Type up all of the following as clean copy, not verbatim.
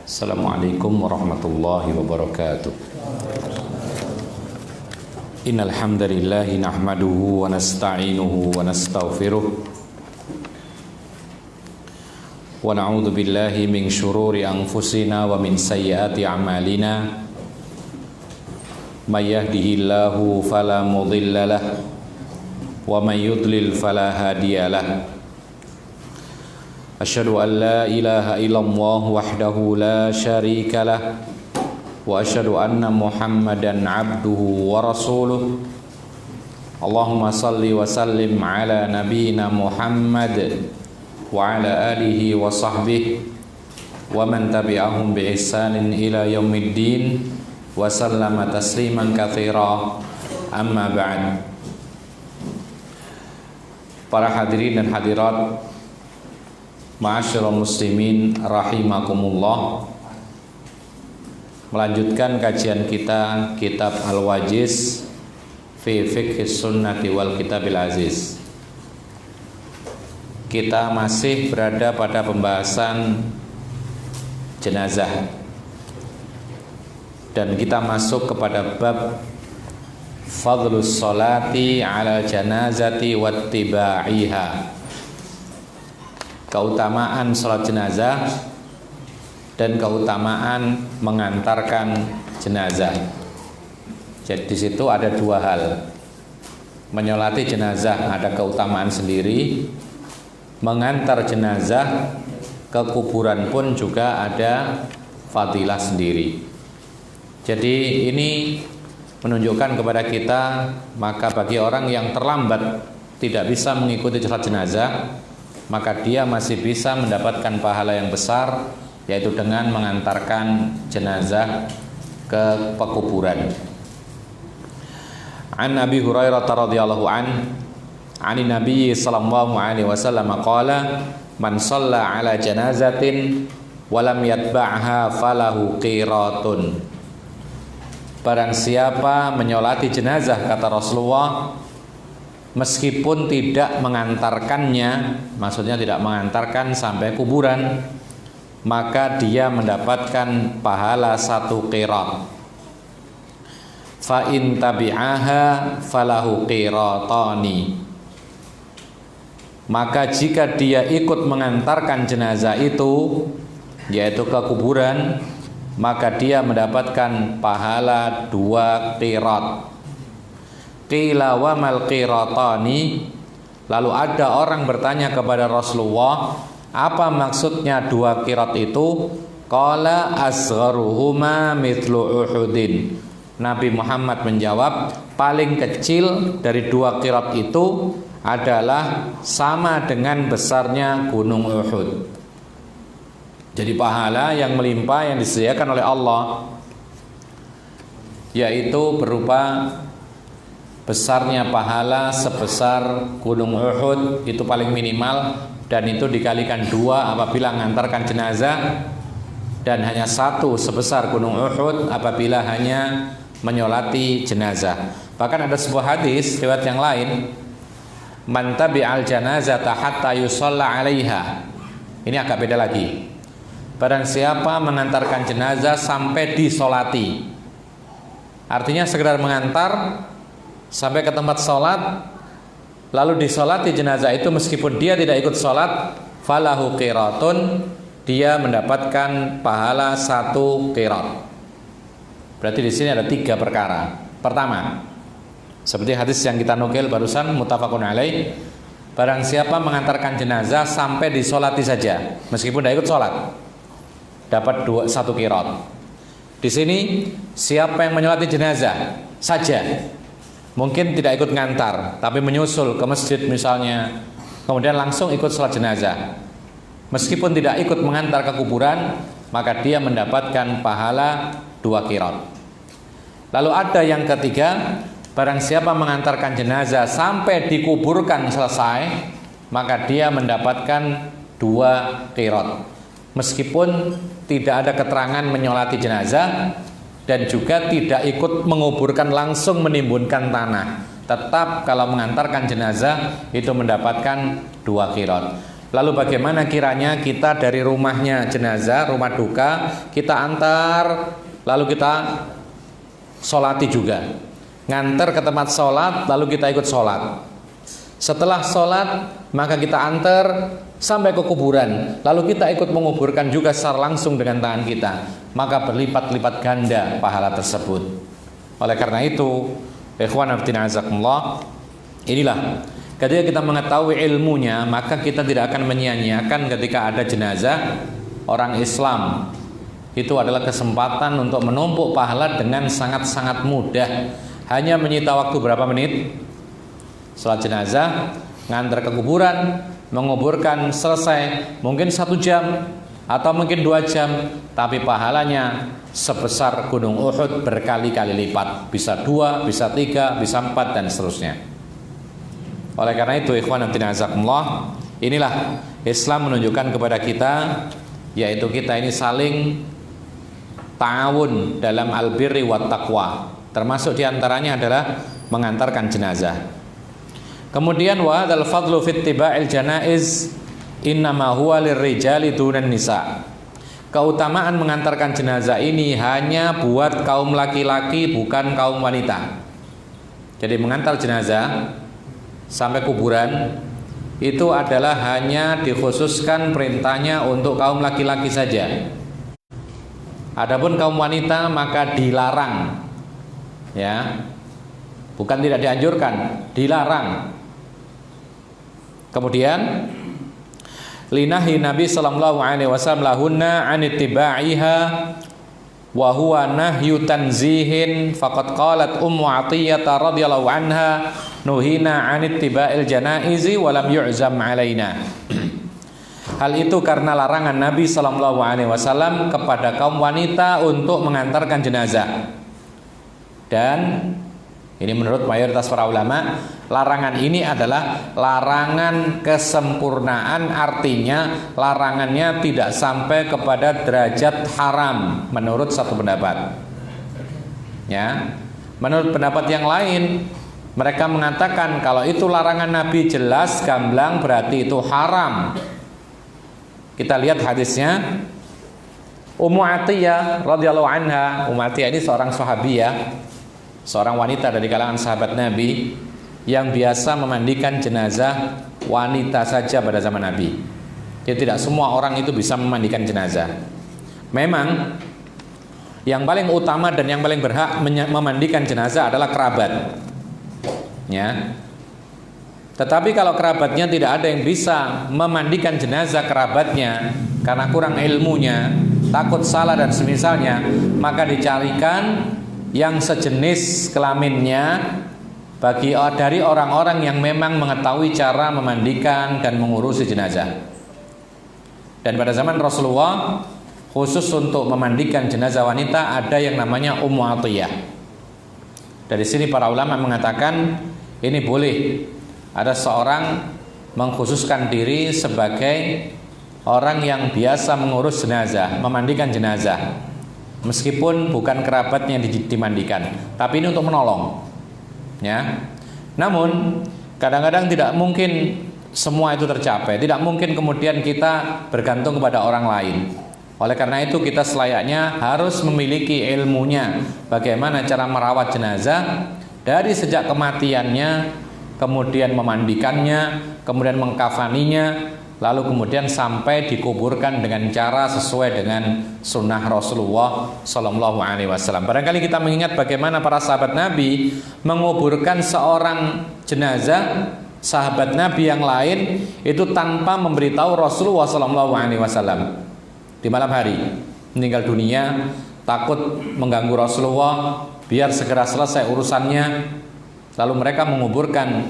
Assalamualaikum warahmatullahi wabarakatuh. Innal hamdalillah nahmaduhu wa nasta'inuhu wa nastaghfiruh wa na'udzu billahi min syururi anfusina wa min sayyiati a'malina. May yahdihillahu fala mudilla lahu wa may yudlil fala hadiyalah. Asyhadu an la ilaha illallah wahdahu la syarika lah wa asyhadu anna Muhammadan abduhu wa rasuluh. Allahumma salli wa sallim ala nabiyyina Muhammad wa ala alihi wa sahbihi wa man tabi'ahum bi ihsanin ila yaumiddin wa sallama tasliman katsira. Amma ba'd. Para hadirin dan hadirat, ma'asyiral muslimin rahimakumullah. Melanjutkan kajian kita kitab Al-Wajiz fi Fiqhis Sunnati wal Kitabil Aziz. Kita masih berada pada pembahasan jenazah, dan kita masuk kepada bab fadlus sholati ala janazati wattiba'iha, keutamaan sholat jenazah dan keutamaan mengantarkan jenazah. Jadi di situ ada dua hal. Menyolati jenazah ada keutamaan sendiri, mengantar jenazah ke kuburan pun juga ada fadilah sendiri. Jadi ini menunjukkan kepada kita, maka bagi orang yang terlambat tidak bisa mengikuti sholat jenazah, maka dia masih bisa mendapatkan pahala yang besar, yaitu dengan mengantarkan jenazah ke pekuburan. An Abi Hurairah radhiyallahu anin Nabi sallallahu alaihi wasallam qala man shalla ala janazatin wa lam yatba'ha falahu qiratun. Barang siapa menyolati jenazah, kata Rasulullah, meskipun tidak mengantarkannya, maksudnya tidak mengantarkan sampai kuburan, maka dia mendapatkan pahala 1 qirat. Fa in tabi'aha falahu qiratani. Maka jika dia ikut mengantarkan jenazah itu, yaitu ke kuburan, maka dia mendapatkan pahala 2 qirat. Qila wa mal qiratani. Lalu ada orang bertanya kepada Rasulullah, apa maksudnya 2 qirat itu? Qala asgharuhuma mithlu Uhudin. Nabi Muhammad menjawab, paling kecil dari 2 qirat itu adalah sama dengan besarnya gunung Uhud. Jadi pahala yang melimpah yang disediakan oleh Allah, yaitu berupa besarnya pahala sebesar gunung Uhud, itu paling minimal, dan itu dikalikan 2 apabila mengantarkan jenazah, dan hanya 1 sebesar gunung Uhud apabila hanya menyolati jenazah. Bahkan ada sebuah hadis riwayat yang lain, man tabi'al janazata hatta yusalla 'alaiha. Ini agak beda lagi. Barang siapa mengantarkan jenazah sampai disolati, artinya sekedar mengantar sampai ke tempat sholat, lalu disolati jenazah itu meskipun dia tidak ikut sholat, falahu qiratun, dia mendapatkan pahala 1 qirat. Berarti di sini ada 3 perkara. Pertama, seperti hadis yang kita nukil barusan, muttafaqun alaih, barang siapa mengantarkan jenazah sampai disolati saja meskipun tidak ikut sholat, dapat 1 qirat. Di sini siapa yang menyolati jenazah saja, mungkin tidak ikut ngantar, tapi menyusul ke masjid misalnya, kemudian langsung ikut sholat jenazah, meskipun tidak ikut mengantar ke kuburan, maka dia mendapatkan pahala 2 qirat. Lalu ada yang ketiga, barang siapa mengantarkan jenazah sampai dikuburkan selesai, maka dia mendapatkan 2 qirat, meskipun tidak ada keterangan menyolati jenazah dan juga tidak ikut menguburkan langsung menimbunkan tanah. Tetap kalau mengantarkan jenazah itu mendapatkan 2 qirat. Lalu bagaimana kiranya kita dari rumahnya jenazah, rumah duka, kita antar, lalu kita sholati juga. Ngantar ke tempat sholat, lalu kita ikut sholat. Setelah sholat, maka kita antar sampai ke kuburan, lalu kita ikut menguburkan juga secara langsung dengan tangan kita. Maka berlipat-lipat ganda pahala tersebut. Oleh karena itu, ikhwan fillah azakumullah, inilah ketika kita mengetahui ilmunya, maka kita tidak akan menyia-nyiakan ketika ada jenazah orang Islam. Itu adalah kesempatan untuk menumpuk pahala dengan sangat-sangat mudah. Hanya menyita waktu berapa menit? Sholat jenazah, ngantar ke kuburan, menguburkan, selesai. Mungkin 1 jam atau mungkin 2 jam, tapi pahalanya sebesar gunung Uhud berkali-kali lipat. Bisa 2, bisa 3, bisa 4 dan seterusnya. Oleh karena itu, ikhwan fillah, inilah Islam menunjukkan kepada kita, yaitu kita ini saling ta'awun dalam albirri wat taqwa. Termasuk diantaranya adalah mengantarkan jenazah. Kemudian wa hadzal fadlu fi ittiba'il janaiz innama huwa lirrijali dunan nisa. Keutamaan mengantarkan jenazah ini hanya buat kaum laki-laki, bukan kaum wanita. Jadi mengantar jenazah sampai kuburan itu adalah hanya dikhususkan perintahnya untuk kaum laki-laki saja. Adapun kaum wanita maka dilarang. Ya. Bukan tidak dianjurkan, dilarang. Kemudian linahi Nabi sallallahu alaihi wasallam lahunna an ittiba'iha wa huwa nahyu tanzihin faqad qalat Ummu Athiyyah radhiyallahu anha nuhina an ittiba'il janaizi wa lam yu'zam alaina. Hal itu karena larangan Nabi sallallahu alaihi wasallam kepada kaum wanita untuk mengantarkan jenazah. Dan ini menurut mayoritas para ulama, larangan ini adalah larangan kesempurnaan, artinya larangannya tidak sampai kepada derajat haram menurut satu pendapat. Ya. Menurut pendapat yang lain, mereka mengatakan kalau itu larangan Nabi jelas gamblang berarti itu haram. Kita lihat hadisnya. Ummu Athiyyah radhiyallahu anha, Ummu Athiyyah ini seorang sahabiyah, seorang wanita dari kalangan sahabat Nabi yang biasa memandikan jenazah wanita saja pada zaman Nabi. Jadi tidak semua orang itu bisa memandikan jenazah. Memang yang paling utama dan yang paling berhak memandikan jenazah adalah kerabat. Ya. Tetapi kalau kerabatnya tidak ada yang bisa memandikan jenazah kerabatnya karena kurang ilmunya, takut salah dan semisalnya, maka dicarikan yang sejenis kelaminnya dari orang-orang yang memang mengetahui cara memandikan dan mengurusi jenazah. Dan pada zaman Rasulullah khusus untuk memandikan jenazah wanita ada yang namanya Ummu Athiyyah. Dari sini para ulama mengatakan ini boleh ada seorang mengkhususkan diri sebagai orang yang biasa mengurus jenazah, memandikan jenazah. Meskipun bukan kerabatnya yang dimandikan, tapi ini untuk menolong. Ya. Namun kadang-kadang tidak mungkin semua itu tercapai. Tidak mungkin kemudian kita bergantung kepada orang lain. Oleh karena itu kita selayaknya harus memiliki ilmunya bagaimana cara merawat jenazah dari sejak kematiannya, kemudian memandikannya, kemudian mengkafaninya, lalu kemudian sampai dikuburkan dengan cara sesuai dengan sunnah Rasulullah Sallallahu Alaihi Wasallam. Barangkali kita mengingat bagaimana para sahabat Nabi menguburkan seorang jenazah sahabat Nabi yang lain itu tanpa memberitahu Rasulullah Sallallahu Alaihi Wasallam. Di malam hari meninggal dunia, takut mengganggu Rasulullah, biar segera selesai urusannya. Lalu mereka menguburkan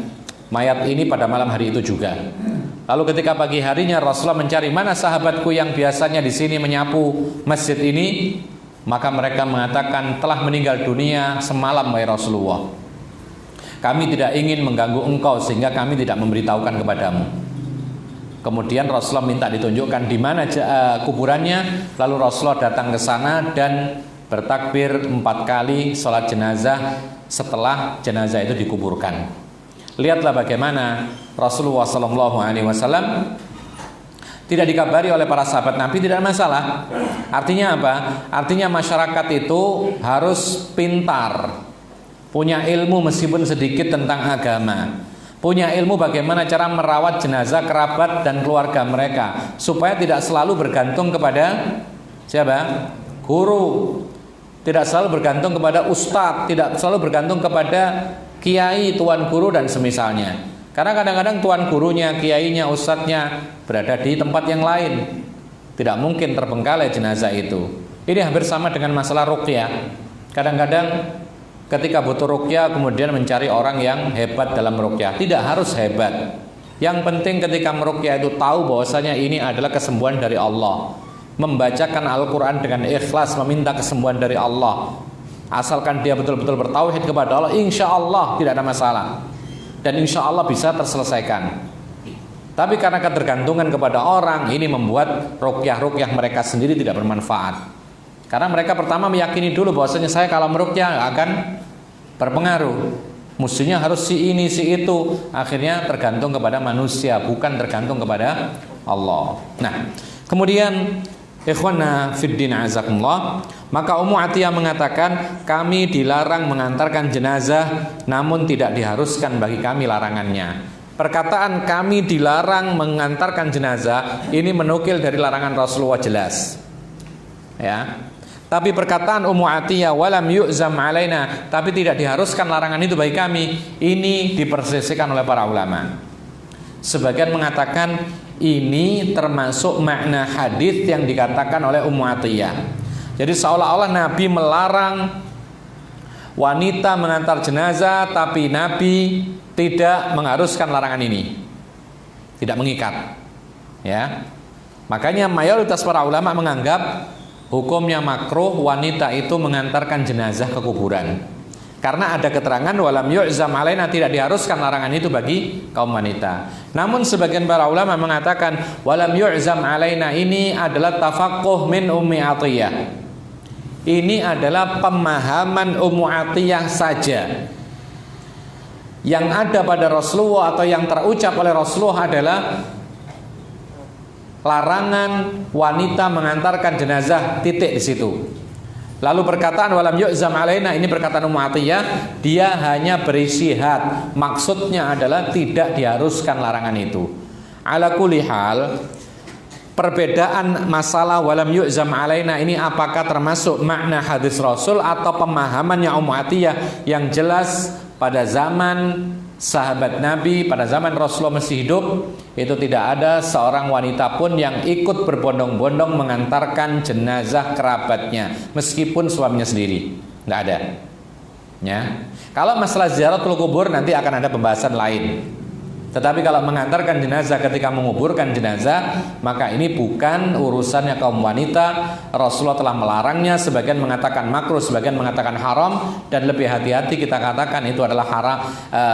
mayat ini pada malam hari itu juga. Lalu ketika pagi harinya Rasulullah mencari mana sahabatku yang biasanya di sini menyapu masjid ini, maka mereka mengatakan telah meninggal dunia semalam wahai Rasulullah. Kami tidak ingin mengganggu engkau sehingga kami tidak memberitahukan kepadamu. Kemudian Rasulullah minta ditunjukkan di mana kuburannya. Lalu Rasulullah datang ke sana dan bertakbir 4 kali sholat jenazah setelah jenazah itu dikuburkan. Lihatlah bagaimana Rasulullah SAW tidak dikabari oleh para sahabat Nabi, tidak masalah. Artinya apa? Artinya masyarakat itu harus pintar, punya ilmu meskipun sedikit tentang agama, punya ilmu bagaimana cara merawat jenazah kerabat dan keluarga mereka, supaya tidak selalu bergantung kepada siapa? Guru, tidak selalu bergantung kepada ustadz, tidak selalu bergantung kepada kiai, tuan guru dan semisalnya. Karena kadang-kadang tuan gurunya, kiainya, ustadznya berada di tempat yang lain, tidak mungkin terbengkalai jenazah itu. Ini hampir sama dengan masalah ruqyah. Kadang-kadang ketika butuh ruqyah kemudian mencari orang yang hebat dalam ruqyah. Tidak harus hebat. Yang penting ketika meruqyah itu tahu bahwasanya ini adalah kesembuhan dari Allah. Membacakan Al-Quran dengan ikhlas, meminta kesembuhan dari Allah. Asalkan dia betul-betul bertauhid kepada Allah, insya Allah tidak ada masalah. Dan insya Allah bisa terselesaikan. Tapi karena ketergantungan kepada orang, ini membuat ruqyah-ruqyah mereka sendiri tidak bermanfaat. Karena mereka pertama meyakini dulu bahwasanya saya kalau meruqyah akan berpengaruh. Mestinya harus si ini, si itu. Akhirnya tergantung kepada manusia, bukan tergantung kepada Allah. Nah, kemudian ikhwana fiddin azakumullah, maka Ummu Atiyah mengatakan kami dilarang mengantarkan jenazah, namun tidak diharuskan bagi kami larangannya. Perkataan kami dilarang mengantarkan jenazah ini menukil dari larangan Rasulullah jelas, ya. Tapi perkataan Ummu Atiyah walam yu'zam alaina, tapi tidak diharuskan larangan itu bagi kami, ini diperselisihkan oleh para ulama. Sebagian mengatakan ini termasuk makna hadis yang dikatakan oleh Ummu Atiyah. Jadi seolah-olah Nabi melarang wanita mengantar jenazah, tapi Nabi tidak mengharuskan larangan ini, tidak mengikat, ya. Makanya mayoritas para ulama menganggap hukumnya makruh wanita itu mengantarkan jenazah ke kuburan, karena ada keterangan walam yu'zam alaina, tidak diharuskan larangan itu bagi kaum wanita. Namun sebagian para ulama mengatakan walam yu'zam alaina ini adalah tafaqquh min Ummi Atiyah. Ini adalah pemahaman Ummu Atiyah saja. Yang ada pada Rasulullah atau yang terucap oleh Rasulullah adalah larangan wanita mengantarkan jenazah, titik di situ. Lalu perkataan walam yu'zam alaina ini perkataan Ummu Atiyah, dia hanya beristihad, maksudnya adalah tidak diharuskan larangan itu. Ala kulli hal, perbedaan masalah walam yu'zam alaina ini apakah termasuk makna hadis Rasul atau pemahamannya Ummu Atiyah, yang jelas pada zaman sahabat Nabi, pada zaman Rasulullah masih hidup, itu tidak ada seorang wanita pun yang ikut berbondong-bondong mengantarkan jenazah kerabatnya, meskipun suaminya sendiri, tidak ada. Ya, kalau masalah ziaratul kubur nanti akan ada pembahasan lain. Tetapi kalau mengantarkan jenazah ketika menguburkan jenazah, maka ini bukan urusannya kaum wanita. Rasulullah telah melarangnya, sebagian mengatakan makruh, sebagian mengatakan haram, dan lebih hati-hati kita katakan itu adalah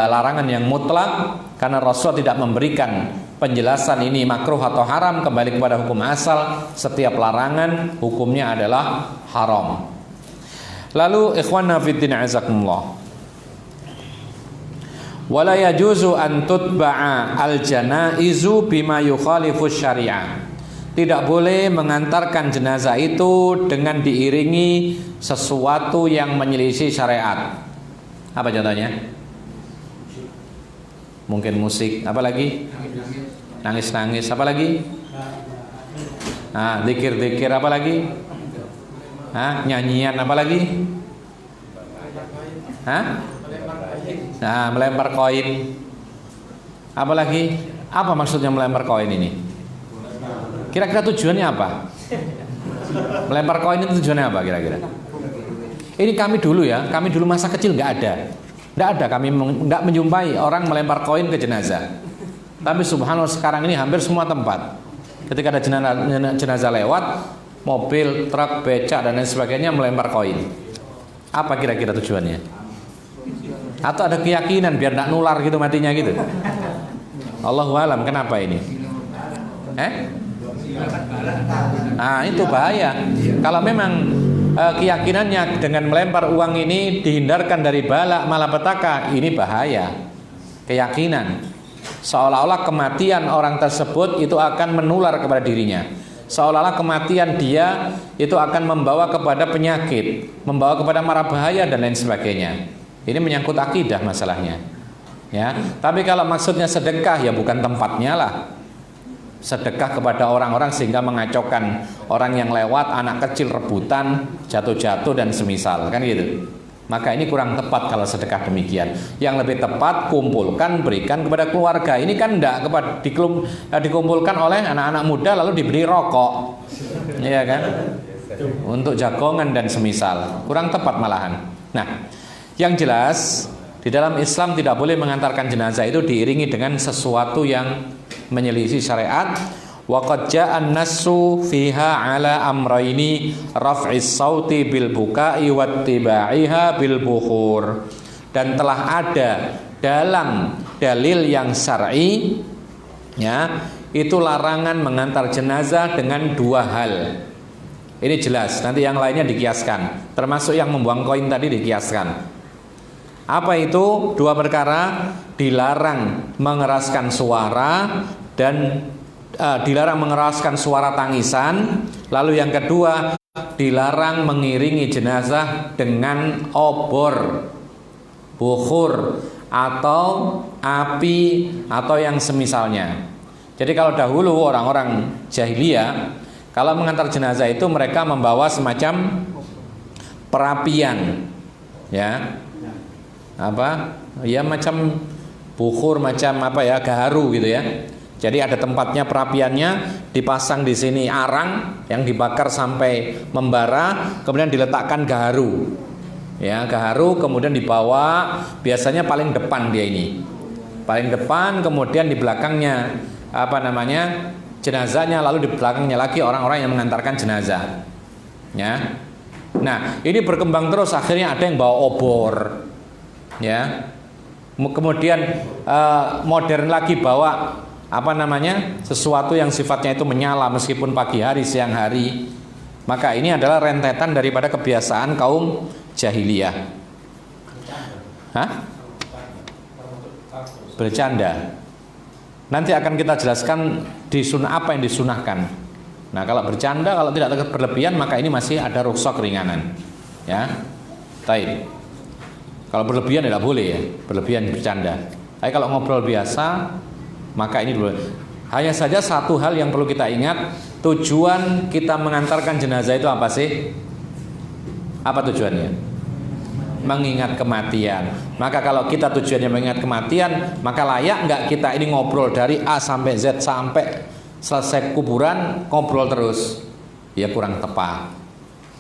larangan yang mutlak, karena Rasulullah tidak memberikan penjelasan ini makruh atau haram, kembali kepada hukum asal. Setiap larangan hukumnya adalah haram. Lalu ikhwanna fiddin azakumullah, wala yajuzu an tutba'a al-janaizu bima yukhalifu syariah. Tidak boleh mengantarkan jenazah itu dengan diiringi sesuatu yang menyelisih syariat. Apa contohnya? Mungkin musik, apa lagi? Nangis-nangis, apa lagi? Zikir-zikir, apa lagi? Nyanyian, apa lagi? Melempar koin. Apa lagi? Apa maksudnya melempar koin ini? Kira-kira tujuannya apa? Melempar koin itu tujuannya apa kira-kira? Ini kami dulu masa kecil nggak ada, kami nggak menjumpai orang melempar koin ke jenazah. Tapi subhanallah sekarang ini hampir semua tempat, ketika ada jenazah lewat, mobil, truk, becak dan lain sebagainya melempar koin. Apa kira-kira tujuannya? Atau ada keyakinan biar tidak nular gitu matinya gitu? Allahu alam, kenapa ini? Itu bahaya. Kalau memang keyakinannya dengan melempar uang ini dihindarkan dari bala malapetaka, ini bahaya. Keyakinan. Seolah-olah kematian orang tersebut itu akan menular kepada dirinya. Seolah-olah kematian dia itu akan membawa kepada penyakit, membawa kepada mara bahaya dan lain sebagainya. Ini menyangkut akidah masalahnya. Ya, tapi kalau maksudnya sedekah ya bukan tempatnya lah. Sedekah kepada orang-orang sehingga mengacaukan orang yang lewat, anak kecil rebutan, jatuh-jatuh dan semisal, kan gitu. Maka ini kurang tepat kalau sedekah demikian. Yang lebih tepat kumpulkan, berikan kepada keluarga. Ini kan enggak dikumpulkan oleh anak-anak muda lalu diberi rokok, iya kan? Untuk jagongan dan semisal, kurang tepat malahan. Nah, yang jelas di dalam Islam tidak boleh mengantarkan jenazah itu diiringi dengan sesuatu yang menyelisih syariat. Wa qad ja'an nassu fiha ala amrayni raf'is sauti bil buka'i wattiba'iha bil bukhur. Dan telah ada dalam dalil yang syar'i ya, itu larangan mengantar jenazah dengan dua hal. Ini jelas, nanti yang lainnya dikiaskan. Termasuk yang membuang koin tadi dikiaskan. Apa itu? Dua perkara. Dilarang mengeraskan suara dan dilarang mengeraskan suara tangisan. Lalu yang kedua, dilarang mengiringi jenazah dengan obor, bukhur atau api atau yang semisalnya. Jadi kalau dahulu orang-orang jahiliyah kalau mengantar jenazah itu mereka membawa semacam perapian, ya, apa? Ya macam bukhur, macam apa ya, gaharu gitu ya. Jadi ada tempatnya perapiannya, dipasang di sini arang yang dibakar sampai membara, kemudian diletakkan gaharu. Ya, gaharu kemudian dibawa, biasanya paling depan dia ini. Paling depan, kemudian di belakangnya apa namanya? Jenazahnya, lalu di belakangnya lagi orang-orang yang mengantarkan jenazah. Ya. Nah, ini berkembang terus, akhirnya ada yang bawa obor. Ya. Kemudian modern lagi bawa apa namanya, sesuatu yang sifatnya itu menyala meskipun pagi hari siang hari. Maka ini adalah rentetan daripada kebiasaan kaum jahiliyah. Hah? Bercanda. Nanti akan kita jelaskan apa yang disunahkan. Nah, kalau bercanda, kalau tidak berlebihan, maka ini masih ada rukhsah keringanan. Ya, baik. Kalau berlebihan tidak boleh ya, berlebihan bercanda. Tapi kalau ngobrol biasa, maka ini dulu. Hanya saja satu hal yang perlu kita ingat, tujuan kita mengantarkan jenazah itu apa sih? Apa tujuannya? Mengingat kematian. Maka kalau kita tujuannya mengingat kematian, maka layak nggak kita ini ngobrol dari A sampai Z sampai selesai kuburan ngobrol terus? Ya kurang tepat.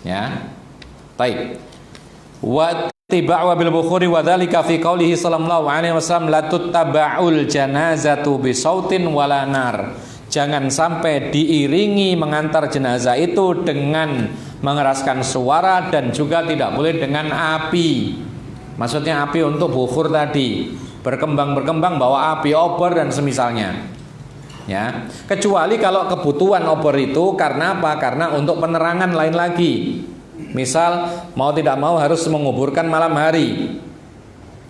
Ya. Baik. Wa tiba'u bil bukhuri wa dzalika fi qoulihi sallallahu alaihi wasallam la tuttaba'ul janazatu bi sautin wala nar. Jangan sampai diiringi mengantar jenazah itu dengan mengeraskan suara dan juga tidak boleh dengan api. Maksudnya api untuk bukhur tadi, berkembang bawa api obor dan semisalnya. Ya, kecuali kalau kebutuhan obor itu karena apa? Karena untuk penerangan lain lagi. Misal mau tidak mau harus menguburkan malam hari.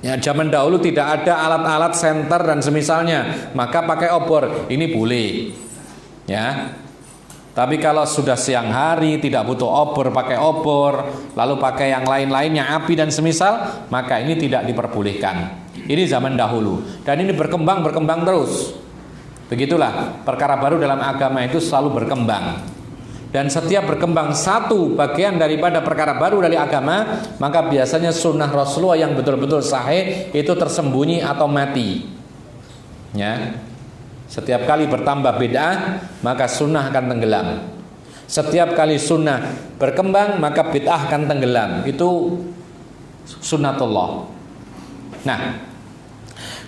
Ya, zaman dahulu tidak ada alat-alat senter dan semisalnya, maka pakai obor, ini boleh. Ya. Tapi kalau sudah siang hari tidak butuh obor, pakai obor, lalu pakai yang lain-lainnya api dan semisal, maka ini tidak diperbolehkan. Ini zaman dahulu dan ini berkembang terus. Begitulah, perkara baru dalam agama itu selalu berkembang. Dan setiap berkembang satu bagian daripada perkara baru dari agama, maka biasanya sunnah Rasulullah yang betul-betul sahih itu tersembunyi atau mati. Ya. Setiap kali bertambah bid'ah, maka sunnah akan tenggelam. Setiap kali sunnah berkembang, maka bid'ah akan tenggelam. Itu sunnatullah. Nah,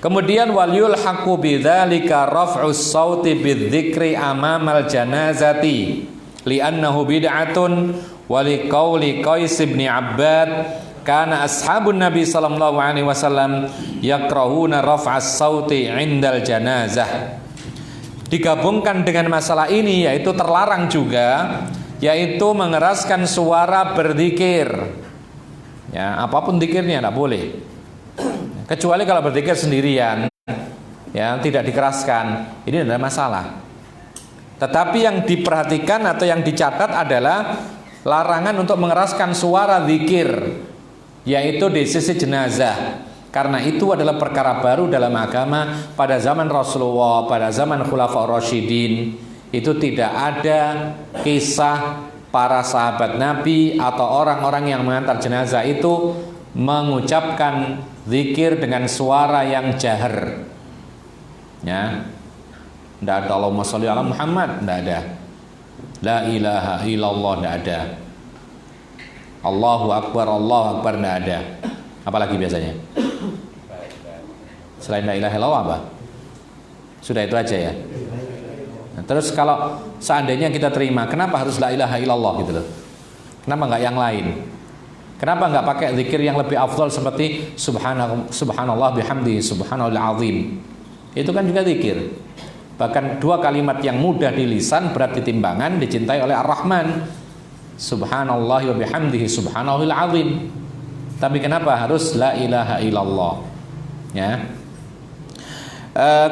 kemudian wal yulhaqu bidzalika raf'us sauti bidzikri amamal janazati li'annahu bid'atun wa liqauli Qais bin Abbad kana ashabun Nabi sallallahu alaihi wasallam yakrahuna raf'as sauti 'indal janazah. Digabungkan dengan masalah ini yaitu terlarang juga yaitu mengeraskan suara berzikir. Ya, apapun zikirnya tidak boleh. Kecuali kalau berzikir sendirian. ya, tidak dikeraskan, ini tidak ada masalah. Tetapi yang diperhatikan atau yang dicatat adalah larangan untuk mengeraskan suara zikir, yaitu di sisi jenazah. Karena itu adalah perkara baru dalam agama pada zaman Rasulullah, pada zaman Khulafaur Rasyidin. Itu tidak ada kisah para sahabat Nabi atau orang-orang yang mengantar jenazah itu mengucapkan zikir dengan suara yang jahar. Ya. Tidak ada Allahumma sholli ala Muhammad, tidak ada. La ilaha illallah, tidak ada. Allahu akbar, tidak ada. Apalagi biasanya? Selain la ilaha illallah apa? Sudah itu aja ya. Nah, terus kalau seandainya kita terima, kenapa harus la ilaha illallah gitu loh? Kenapa enggak yang lain? Kenapa enggak pakai zikir yang lebih afdal seperti subhanallah bihamdi, subhanallahil azim? Itu kan juga zikir. Bahkan dua kalimat yang mudah di lisan, berat di timbangan, dicintai oleh Ar-Rahman. Subhanallah wa bihamdihi, subhanallahil azim. Tapi kenapa harus la ilaha illallah? Ya.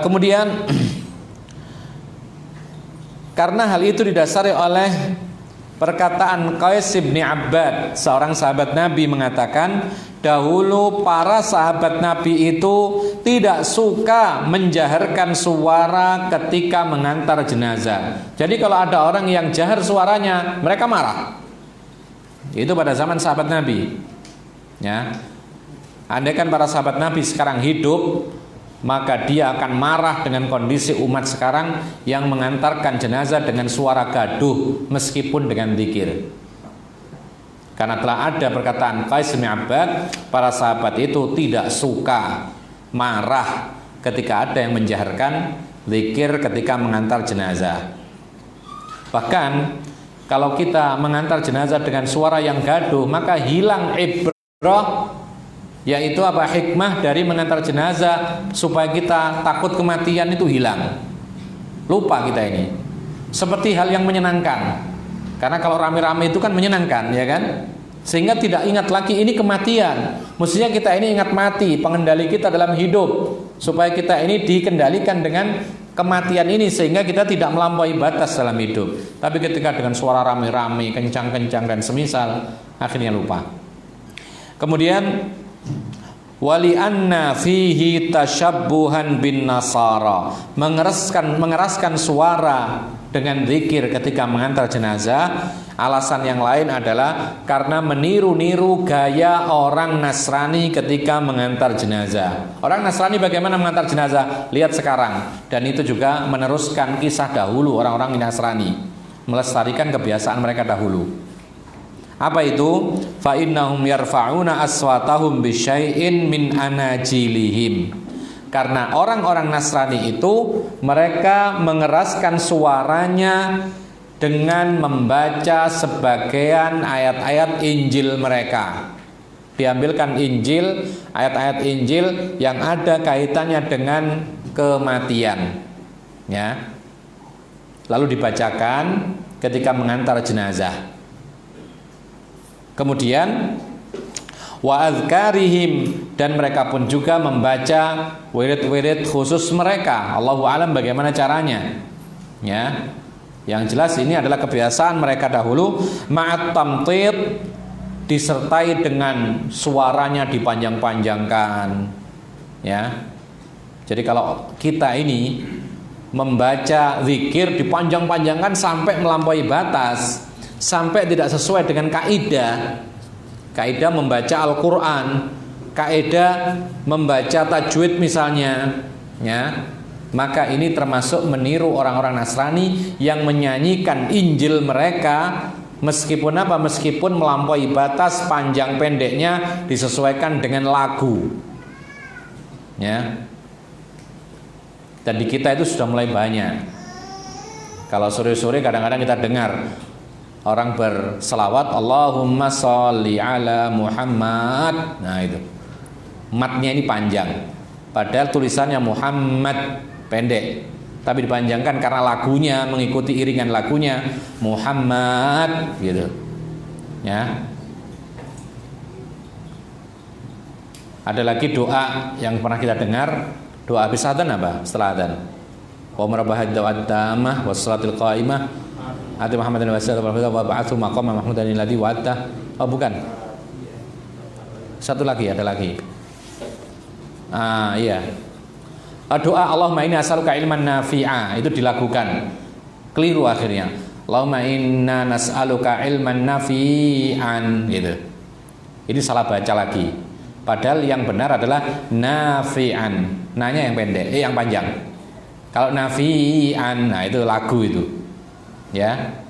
Kemudian karena hal itu didasari oleh perkataan Qais bin Abbad, seorang sahabat Nabi, mengatakan dahulu para sahabat Nabi itu tidak suka menjaharkan suara ketika mengantar jenazah. Jadi kalau ada orang yang jahar suaranya, mereka marah. Itu pada zaman sahabat Nabi. Ya. Andaikan para sahabat Nabi sekarang hidup, maka dia akan marah dengan kondisi umat sekarang yang mengantarkan jenazah dengan suara gaduh meskipun dengan zikir. Karena telah ada perkataan Qais bin Abbad, para sahabat itu tidak suka, marah ketika ada yang menjaharkan zikir ketika mengantar jenazah. Bahkan kalau kita mengantar jenazah dengan suara yang gaduh, maka hilang ibrah, yaitu apa, hikmah dari mengantar jenazah, supaya kita takut kematian itu hilang. Lupa kita ini. Seperti hal yang menyenangkan. Karena kalau rame-rame itu kan menyenangkan, ya kan? Sehingga tidak ingat lagi ini kematian. Mestinya kita ini ingat mati, pengendali kita dalam hidup, supaya kita ini dikendalikan dengan kematian ini, sehingga kita tidak melampaui batas dalam hidup. Tapi ketika dengan suara rame-rame, kencang-kencang dan semisal, akhirnya lupa. Kemudian wali anna fihi tasyabbuhan bin nasara, mengeraskan suara dengan zikir ketika mengantar jenazah. Alasan yang lain adalah karena meniru-niru gaya orang Nasrani ketika mengantar jenazah. Orang Nasrani bagaimana mengantar jenazah? Lihat sekarang. Dan itu juga meneruskan kisah dahulu orang-orang Nasrani, melestarikan kebiasaan mereka dahulu. Apa itu? Fa innahum yarfa'una aswatahum bisyai'in min anajilihim. Karena orang-orang Nasrani itu mereka mengeraskan suaranya dengan membaca sebagian ayat-ayat Injil mereka. Diambilkan Injil, ayat-ayat Injil yang ada kaitannya dengan kematian, ya. Lalu dibacakan ketika mengantar jenazah. Kemudian wa azkarihim, dan mereka pun juga membaca wirid-wirid khusus mereka. Allahu a'lam bagaimana caranya. Ya. Yang jelas ini adalah kebiasaan mereka dahulu, ma'at tamtid, disertai dengan suaranya dipanjang-panjangkan. Ya. Jadi kalau kita ini membaca zikir dipanjang-panjangkan sampai melampaui batas, sampai tidak sesuai dengan kaidah membaca Al-Quran, kaidah membaca tajwid misalnya, ya, maka ini termasuk meniru orang-orang Nasrani yang menyanyikan Injil mereka, meskipun apa? Meskipun melampaui batas, panjang pendeknya disesuaikan dengan lagu, ya. Dan di kita itu sudah mulai banyak. Kalau sore-sore kadang-kadang kita dengar orang berselawat Allahumma sholli ala Muhammad. Nah itu matnya ini panjang, padahal tulisannya Muhammad, pendek, tapi dipanjangkan karena lagunya, mengikuti iringan lagunya Muhammad gitu, ya. Ada lagi doa yang pernah kita dengar, Doa habis adzan apa? Setelah adzan. Wa marabahad da'wat tamah wassalatul qa'imah ati Muhammadan wa sallallahu wa ba'athu maqama mahmudan alladhi wa'ata. Oh bukan. Satu lagi, ada lagi. Iya. Doa Allahumma inni as'aluka ilman nafi'a itu dilakukan. Keliru akhirnya. Allahumma inna nas'aluka ilman nafi'an gitu. Ini salah baca lagi. Padahal yang benar adalah nafi'an. Nanya yang pendek, yang panjang. Kalau nafi'an, nah itu lagu itu. Ya.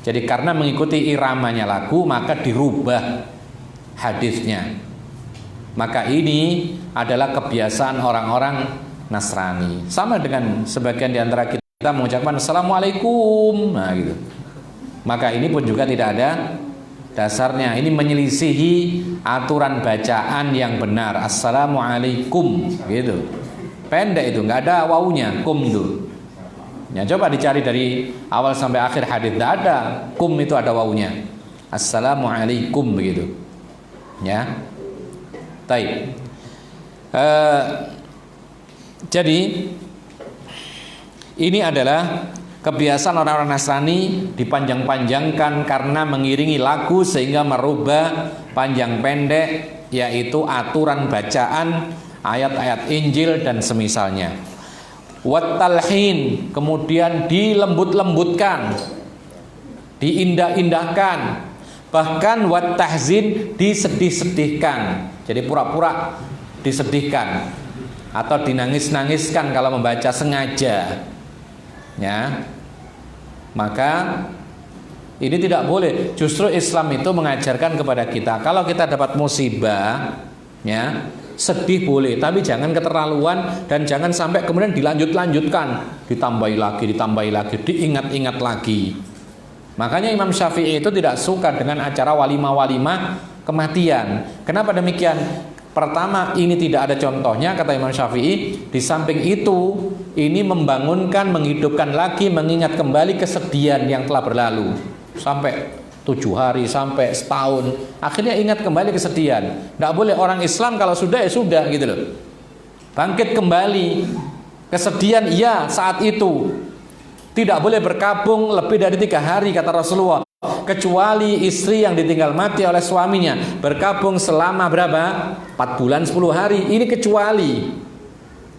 Jadi karena mengikuti iramanya lagu maka dirubah hadisnya. Maka ini adalah kebiasaan orang-orang Nasrani. Sama dengan sebagian di antara kita mengucapkan Assalamualaikum, nah gitu. Maka ini pun juga tidak ada dasarnya. Ini menyelisihi aturan bacaan yang benar. Assalamualaikum, gitu. Pendek itu, nggak ada wawunya, kum itu. Ya, coba dicari dari awal sampai akhir hadis, tidak ada kum itu ada wawunya. Assalamualaikum begitu. Ya. Baik. Jadi ini adalah kebiasaan orang-orang Nasrani dipanjang-panjangkan karena mengiringi lagu sehingga merubah panjang pendek, yaitu aturan bacaan ayat-ayat Injil dan semisalnya. Wattalhin, kemudian dilembut-lembutkan, diindah-indahkan, bahkan wattahzin, disedih-sedihkan. Jadi pura-pura disedihkan atau dinangis-nangiskan kalau membaca sengaja. Ya. Maka ini tidak boleh. Justru Islam itu mengajarkan kepada kita kalau kita dapat musibah, ya, sedih boleh, tapi jangan keterlaluan dan jangan sampai kemudian dilanjut-lanjutkan, ditambahi lagi, diingat-ingat lagi. Makanya Imam Syafi'i itu tidak suka dengan acara walimah-walimah kematian. Kenapa demikian? Pertama, ini tidak ada contohnya, kata Imam Syafi'i. Di samping itu, ini membangunkan, menghidupkan lagi, mengingat kembali kesedihan yang telah berlalu sampai 7 hari, sampai setahun. Akhirnya ingat kembali kesedihan. Tidak boleh orang Islam kalau sudah ya sudah gitu loh. Bangkit kembali. Kesedihan iya saat itu. Tidak boleh berkabung lebih dari 3 hari, kata Rasulullah. Kecuali istri yang ditinggal mati oleh suaminya berkabung selama berapa? 4 bulan 10 hari. Ini kecuali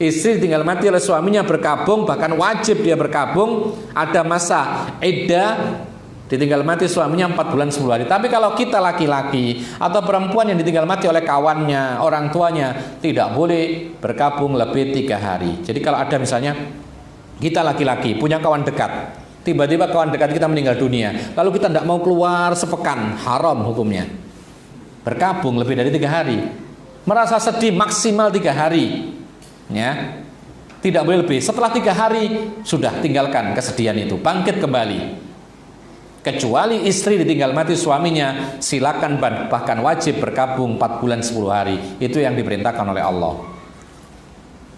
istri ditinggal mati oleh suaminya berkabung, bahkan wajib dia berkabung. Ada masa iddah, ditinggal mati suaminya 4 bulan 10 hari. Tapi kalau kita laki-laki atau perempuan yang ditinggal mati oleh kawannya, orang tuanya, tidak boleh berkabung lebih 3 hari. Jadi kalau ada misalnya kita laki-laki punya kawan dekat, tiba-tiba kawan dekat kita meninggal dunia, lalu kita tidak mau keluar sepekan, haram hukumnya. Berkabung lebih dari 3 hari. Merasa sedih maksimal 3 hari, ya, tidak boleh lebih. Setelah 3 hari sudah tinggalkan kesedihan itu, bangkit kembali. Kecuali istri ditinggal mati suaminya, silakan bahkan wajib berkabung 4 bulan 10 hari. Itu yang diperintahkan oleh Allah.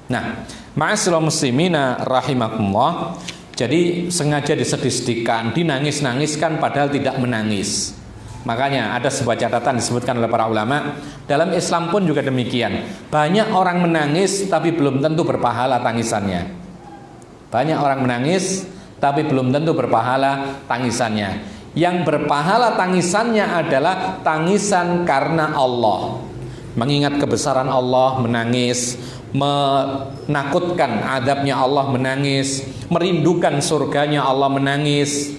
Nah, ma'asyiral muslimina rahimakumullah. Jadi sengaja disedih-sedihkan, dinangis-nangiskan padahal tidak menangis. Makanya ada sebuah catatan disebutkan oleh para ulama, dalam Islam pun juga demikian. Banyak orang menangis tapi belum tentu berpahala tangisannya. Banyak orang menangis tapi belum tentu berpahala tangisannya. Yang berpahala tangisannya adalah tangisan karena Allah. Mengingat kebesaran Allah, menangis. Menakutkan adabnya Allah, menangis. Merindukan surganya Allah, menangis.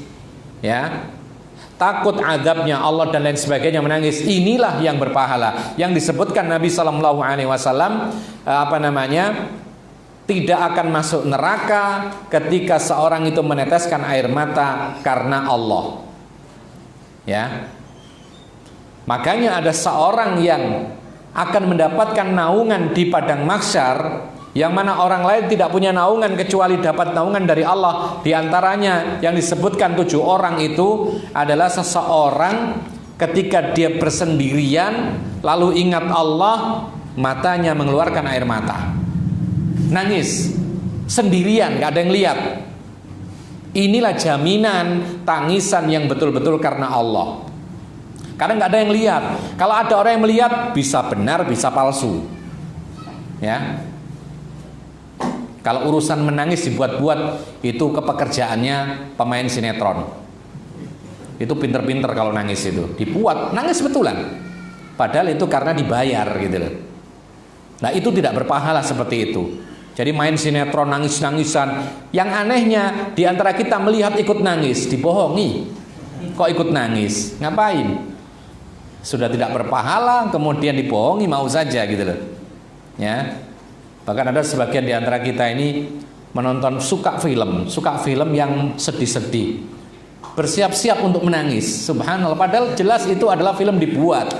Ya, takut adabnya Allah dan lain sebagainya, menangis. Inilah yang berpahala. Yang disebutkan Nabi SAW tidak akan masuk neraka ketika seorang itu meneteskan air mata karena Allah. Ya. Makanya ada seorang yang akan mendapatkan naungan di padang mahsyar, yang mana orang lain tidak punya naungan kecuali dapat naungan dari Allah. Di antaranya yang disebutkan 7 orang itu adalah seseorang ketika dia bersendirian lalu ingat Allah, matanya mengeluarkan air mata, nangis sendirian, gak ada yang lihat. Inilah jaminan tangisan yang betul-betul karena Allah. Karena nggak ada yang lihat. Kalau ada orang yang melihat, bisa benar, bisa palsu. Ya. Kalau urusan menangis dibuat-buat, itu kepekerjaannya pemain sinetron. Itu pinter-pinter kalau nangis itu. Dibuat, nangis betulan. Padahal itu karena dibayar gitu loh. Nah itu tidak berpahala seperti itu. Jadi main sinetron nangis-nangisan. Yang anehnya diantara kita melihat ikut nangis, dibohongi. Kok ikut nangis? Ngapain? Sudah tidak berpahala, kemudian dibohongi mau saja gitu loh. Ya. Bahkan ada sebagian diantara kita ini menonton suka film yang sedih-sedih. Bersiap-siap untuk menangis. Subhanallah. Padahal jelas itu adalah film dibuat.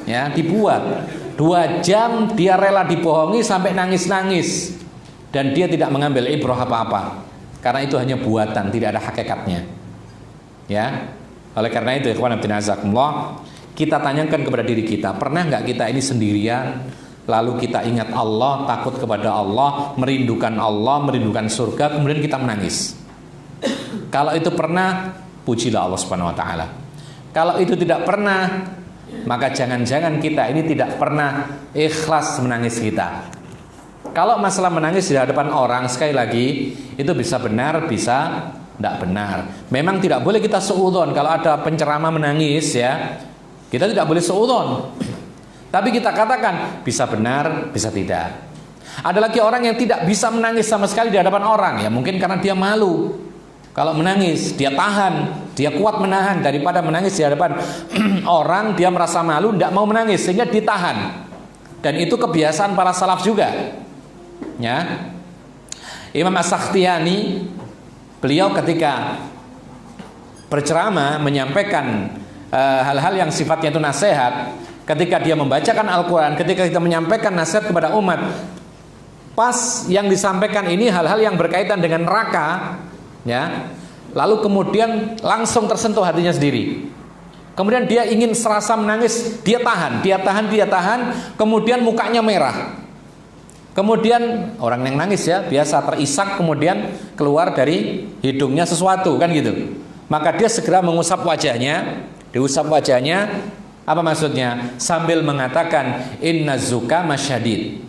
Ya, dibuat 2 jam dia rela dibohongi sampai nangis-nangis dan dia tidak mengambil ibrah apa-apa karena itu hanya buatan, tidak ada hakikatnya. Ya, oleh karena itu ikhwan fillah azakumullah, kita tanyakan kepada diri kita, pernah nggak kita ini sendirian lalu kita ingat Allah, takut kepada Allah, merindukan surga, kemudian kita menangis? Kalau itu pernah, pujilah Allah Subhanahu wa taala. Kalau itu tidak pernah, maka jangan-jangan kita ini tidak pernah ikhlas menangis kita. Kalau masalah menangis di hadapan orang, sekali lagi itu bisa benar, bisa tidak benar. Memang tidak boleh kita suudzon. Kalau ada penceramah menangis ya, kita tidak boleh suudzon. Tapi kita katakan bisa benar, bisa tidak. Ada lagi orang yang tidak bisa menangis sama sekali di hadapan orang, ya mungkin karena dia malu. Kalau menangis, dia tahan, dia kuat menahan daripada menangis di hadapan orang, dia merasa malu, tidak mau menangis sehingga ditahan. Dan itu kebiasaan para salaf juga. Ya. Imam As-Sakhtiyani, beliau ketika berceramah menyampaikan hal-hal yang sifatnya itu nasihat, ketika dia membacakan Al-Quran, ketika kita menyampaikan nasihat kepada umat, pas yang disampaikan ini hal-hal yang berkaitan dengan neraka, ya, lalu kemudian langsung tersentuh hatinya sendiri. Kemudian dia ingin serasa menangis, dia tahan, kemudian mukanya merah. Kemudian orang yang nangis ya biasa terisak, kemudian keluar dari hidungnya sesuatu kan gitu. Maka dia segera mengusap wajahnya, diusap wajahnya, apa maksudnya? Sambil mengatakan inna zuka masyadid.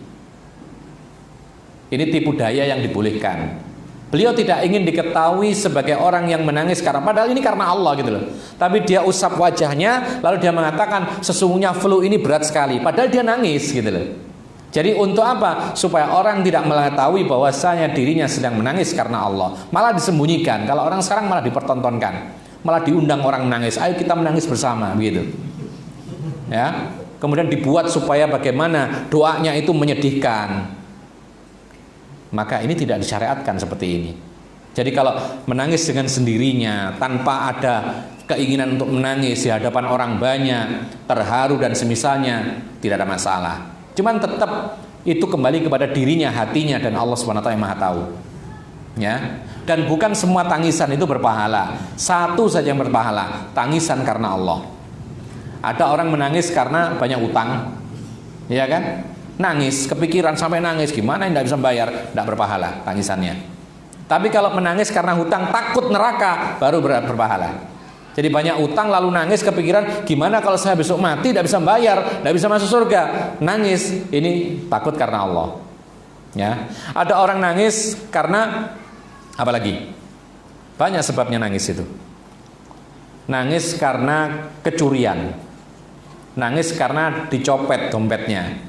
Ini tipu daya yang dibolehkan. Beliau tidak ingin diketahui sebagai orang yang menangis karena padahal ini karena Allah gitu loh. Tapi dia usap wajahnya lalu dia mengatakan sesungguhnya flu ini berat sekali. Padahal dia nangis gitu loh. Jadi untuk apa? Supaya orang tidak mengetahui bahwasanya dirinya sedang menangis karena Allah. Malah disembunyikan. Kalau orang sekarang malah dipertontonkan. Malah diundang orang menangis. Ayo kita menangis bersama begitu. Ya. Kemudian dibuat supaya bagaimana doanya itu menyedihkan. Maka ini tidak disyariatkan seperti ini. Jadi kalau menangis dengan sendirinya tanpa ada keinginan untuk menangis di hadapan orang banyak, terharu dan semisalnya, tidak ada masalah. Cuman tetap itu kembali kepada dirinya, hatinya, dan Allah SWT yang maha tahu. Ya. Dan bukan semua tangisan itu berpahala. Satu saja yang berpahala, tangisan karena Allah. Ada orang menangis karena banyak utang, ya kan? Nangis, kepikiran sampai nangis, gimana yang tidak bisa bayar, tidak berpahala tangisannya. Tapi kalau menangis karena hutang, takut neraka, baru berpahala. Jadi banyak utang lalu nangis kepikiran, gimana kalau saya besok mati tidak bisa bayar, tidak bisa masuk surga, nangis, ini takut karena Allah. Ya, ada orang nangis karena apa lagi? Banyak sebabnya nangis itu. Nangis karena kecurian, nangis karena dicopet dompetnya.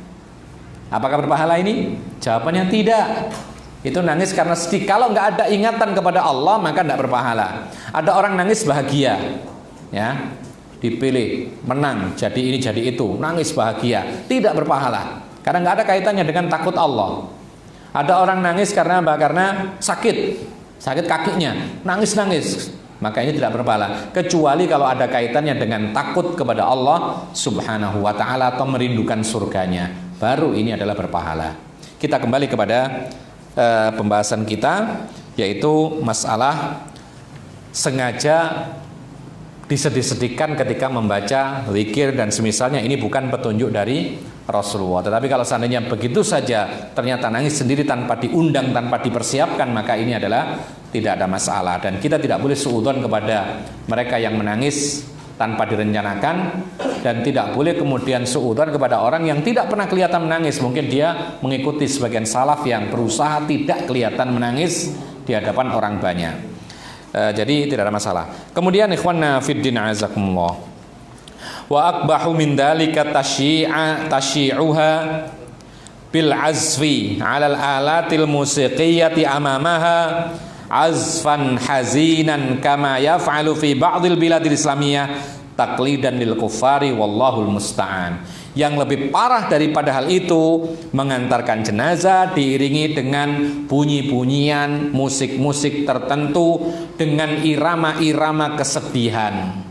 Apakah berpahala ini? Jawabannya tidak. Itu nangis karena sedih. Kalau nggak ada ingatan kepada Allah maka tidak berpahala. Ada orang nangis bahagia, ya, dipilih, menang, jadi ini jadi itu, nangis bahagia, tidak berpahala. Karena nggak ada kaitannya dengan takut Allah. Ada orang nangis karena apa? Karena sakit kakinya, nangis, maka ini tidak berpahala. Kecuali kalau ada kaitannya dengan takut kepada Allah Subhanahu wa taala atau merindukan surganya. Baru ini adalah berpahala. Kita kembali kepada pembahasan kita, yaitu masalah sengaja disedih-sedihkan ketika membaca zikir dan semisalnya. Ini bukan petunjuk dari Rasulullah. Tetapi kalau seandainya begitu saja ternyata nangis sendiri tanpa diundang, tanpa dipersiapkan, maka ini adalah tidak ada masalah. Dan kita tidak boleh suudzon kepada mereka yang menangis tanpa direncanakan, dan tidak boleh kemudian suudzon kepada orang yang tidak pernah kelihatan menangis. Mungkin dia mengikuti sebagian salaf yang berusaha tidak kelihatan menangis di hadapan orang banyak. Jadi tidak ada masalah. Kemudian ikhwanna fiddin azakumullah, wa akbahu min dzalika tasyi'uha bil azfi 'alal alatil musiqiyyati amamaha azfan hazinan kama yaf'alu fi ba'dil biladil islamiyah taqlidan lil kuffari wallahul musta'an. Yang lebih parah daripada hal itu, mengantarkan jenazah diiringi dengan bunyi-bunyian musik-musik tertentu dengan irama-irama kesedihan.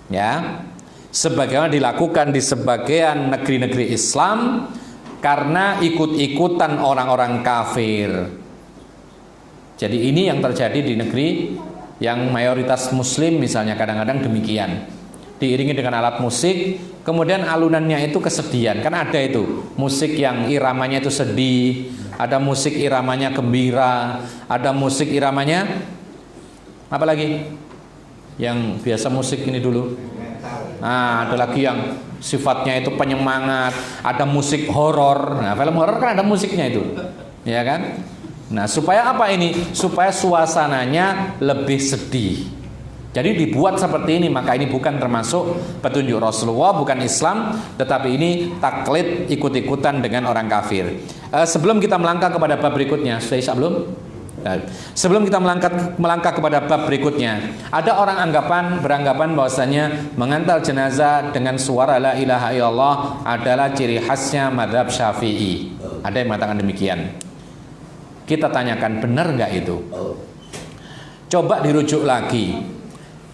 Ya. Sebagaimana dilakukan di sebagian negeri-negeri Islam karena ikut-ikutan orang-orang kafir. Jadi ini yang terjadi di negeri yang mayoritas muslim misalnya, kadang-kadang demikian. Diiringi dengan alat musik, kemudian alunannya itu kesedihan. Kan ada itu musik yang iramanya itu sedih, ada musik iramanya gembira, ada musik iramanya apa lagi? Yang biasa musik ini dulu. Nah, ada lagi yang sifatnya itu penyemangat, ada musik horor. Nah, film horor kan ada musiknya itu, ya kan? Nah, supaya apa ini? Supaya suasananya lebih sedih. Jadi dibuat seperti ini, maka ini bukan termasuk petunjuk Rasulullah, bukan Islam, tetapi ini taklid, ikut-ikutan dengan orang kafir. Sebelum kita melangkah kepada bab berikutnya, sudah Isya belum? Sebelum kita melangkah kepada bab berikutnya, ada orang beranggapan bahwasanya mengantar jenazah dengan suara la ilaha illallah adalah ciri khasnya mazhab Syafi'i. Ada yang mengatakan demikian. Kita tanyakan, benar nggak itu? Coba dirujuk lagi.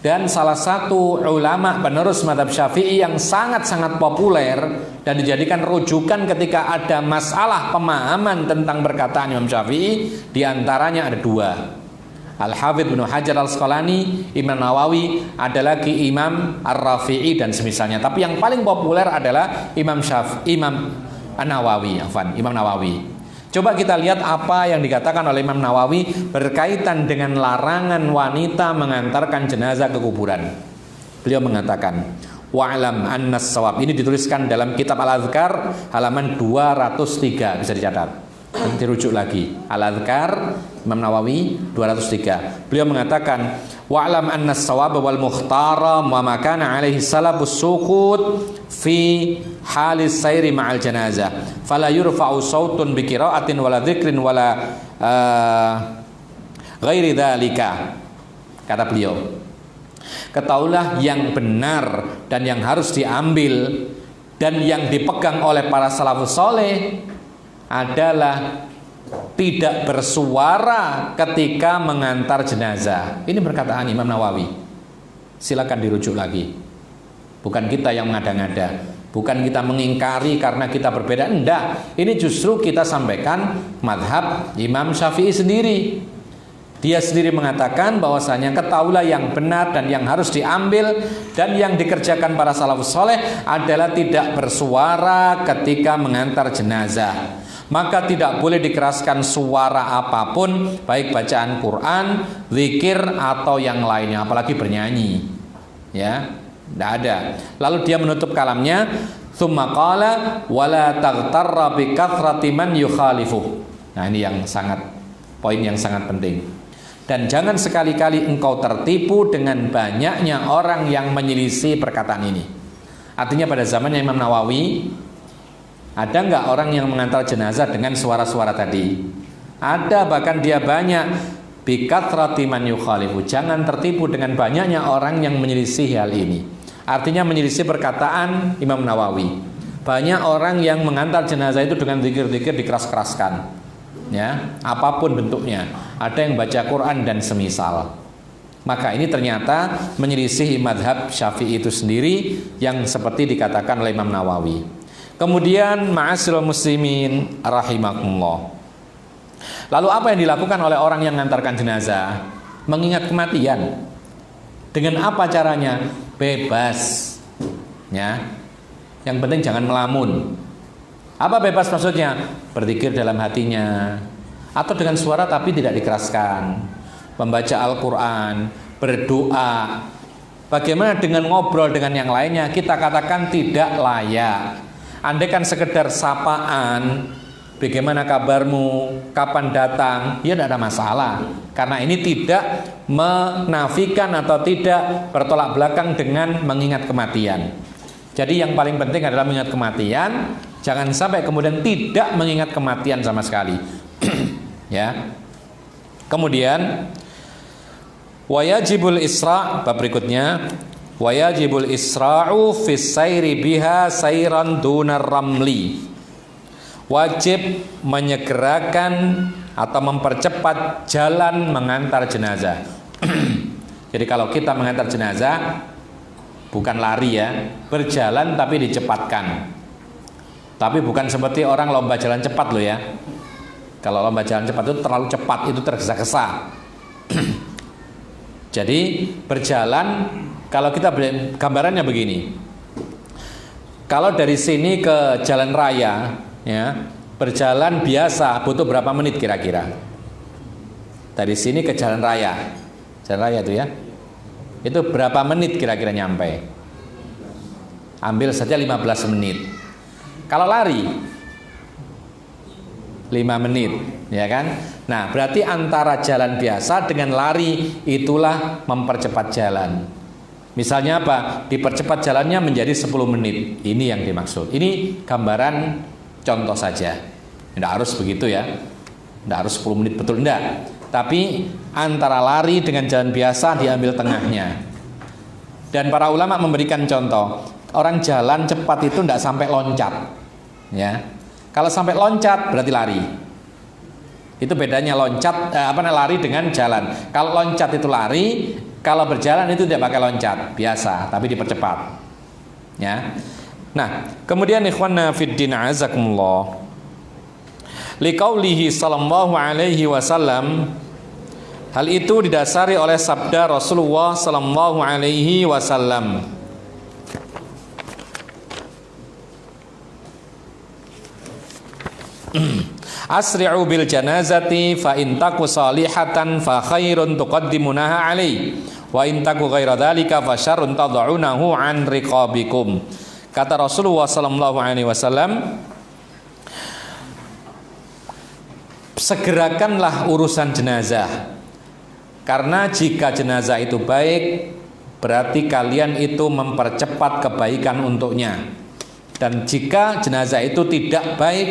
Dan salah satu ulama penerus mazhab Syafi'i yang sangat-sangat populer dan dijadikan rujukan ketika ada masalah pemahaman tentang perkataan Imam Syafi'i, diantaranya ada dua. Al-Hafidz Ibnu Hajar Al-Asqalani, Imam Nawawi, ada lagi Imam Ar-Rafi'i dan semisalnya. Tapi yang paling populer adalah Imam An-Nawawi, Imam Nawawi. Coba kita lihat apa yang dikatakan oleh Imam Nawawi berkaitan dengan larangan wanita mengantarkan jenazah ke kuburan. Beliau mengatakan, wa'lam annas shawab. Ini dituliskan dalam kitab Al-Adhkar halaman 203, bisa dicatat. Nanti rujuk lagi. Al-Adhkar Imam Nawawi 203. Beliau mengatakan, wa'lam annas shawab wal mukhtara wa makana alaihi salafus sukut fi halis sayri ma'al janazah fala yurfa'u sautun bi qira'atin wala dzikrin wala ghairi dzalika. Kata beliau, ketahuilah yang benar dan yang harus diambil dan yang dipegang oleh para salafus saleh adalah tidak bersuara ketika mengantar jenazah. Ini perkataan Imam Nawawi. Silakan dirujuk lagi. Bukan kita yang mengada-ngada, bukan kita mengingkari karena kita berbeda. Enggak, ini justru kita sampaikan madhab Imam Syafi'i sendiri. Dia sendiri mengatakan bahwasanya ketahuilah yang benar dan yang harus diambil dan yang dikerjakan para salafus saleh adalah tidak bersuara ketika mengantar jenazah. Maka tidak boleh dikeraskan suara apapun, baik bacaan Quran, zikir atau yang lainnya, apalagi bernyanyi. Ya, tidak ada. Lalu dia menutup kalamnya, tsumma qala wala taghtarra bi kathrati man yukhalifu. Nah, ini yang poin yang sangat penting. Dan jangan sekali-kali engkau tertipu dengan banyaknya orang yang menyelisih perkataan ini. Artinya pada zamannya Imam Nawawi, ada nggak orang yang mengantar jenazah dengan suara-suara tadi? Ada, bahkan dia banyak. Bikatrati man yukhalifu. Jangan tertipu dengan banyaknya orang yang menyelisih hal ini. Artinya menyelisih perkataan Imam Nawawi. Banyak orang yang mengantar jenazah itu dengan zikir-zikir dikeras-keraskan, ya, apapun bentuknya. Ada yang baca Quran dan semisal. Maka ini ternyata menyelisih madhab Syafi'i itu sendiri yang seperti dikatakan oleh Imam Nawawi. Kemudian ma'asyiral muslimin rahimakumullah. Lalu apa yang dilakukan oleh orang yang mengantarkan jenazah? Mengingat kematian. Dengan apa caranya? Bebas. Ya. Yang penting jangan melamun. Apa bebas maksudnya? Berzikir dalam hatinya atau dengan suara tapi tidak dikeraskan. Membaca Al-Qur'an, berdoa, Bagaimana dengan ngobrol dengan yang lainnya? Kita katakan tidak layak. Andai kan sekedar sapaan, bagaimana kabarmu, kapan datang, ya tidak ada masalah. Karena ini tidak menafikan atau tidak bertolak belakang dengan mengingat kematian. Jadi yang paling penting adalah mengingat kematian. Jangan sampai kemudian tidak mengingat kematian sama sekali. Ya. Kemudian wajibul isra', bab berikutnya, wajibul isra'u fis sayri biha sayran dunar ramli. Wajib menyegerakan atau mempercepat jalan mengantar jenazah. Jadi kalau kita mengantar jenazah bukan lari ya, berjalan tapi dicepatkan. Tapi bukan seperti orang lomba jalan cepat loh ya. Kalau lomba jalan cepat itu terlalu cepat, itu tergesa-gesa. Jadi berjalan, kalau kita gambarannya begini. Kalau dari sini ke jalan raya, ya, berjalan biasa butuh berapa menit kira-kira? Dari sini ke jalan raya itu ya, itu berapa menit kira-kira nyampe? Ambil saja 15 menit. Kalau lari 5 menit, ya kan? Nah, berarti antara jalan biasa dengan lari itulah mempercepat jalan. Misalnya apa? Dipercepat jalannya menjadi 10 menit. Ini yang dimaksud. Ini gambaran contoh saja. Tidak harus begitu ya. Tidak harus 10 menit betul, enggak. Tapi antara lari dengan jalan biasa diambil tengahnya. Dan para ulama memberikan contoh. Orang jalan cepat itu tidak sampai loncat. Ya. Kalau sampai loncat berarti lari. Itu bedanya loncat lari dengan jalan. Kalau loncat itu lari, kalau berjalan itu tidak pakai loncat, biasa tapi dipercepat. Ya. Nah, kemudian ikhwanna fiddin azakumullah. Liqaulihi sallallahu alaihi wasallam, hal itu didasari oleh sabda Rasulullah sallallahu alaihi wasallam. Asri'u bil janazati fa in taku salihatan fa khairun tuqaddimunaha alaihi wa in taku ghaira dzalika fa syarrun tad'unahu an riqabikum. Kata Rasulullah sallallahu alaihi wasallam, segerakanlah urusan jenazah. Karena jika jenazah itu baik, berarti kalian itu mempercepat kebaikan untuknya. Dan jika jenazah itu tidak baik,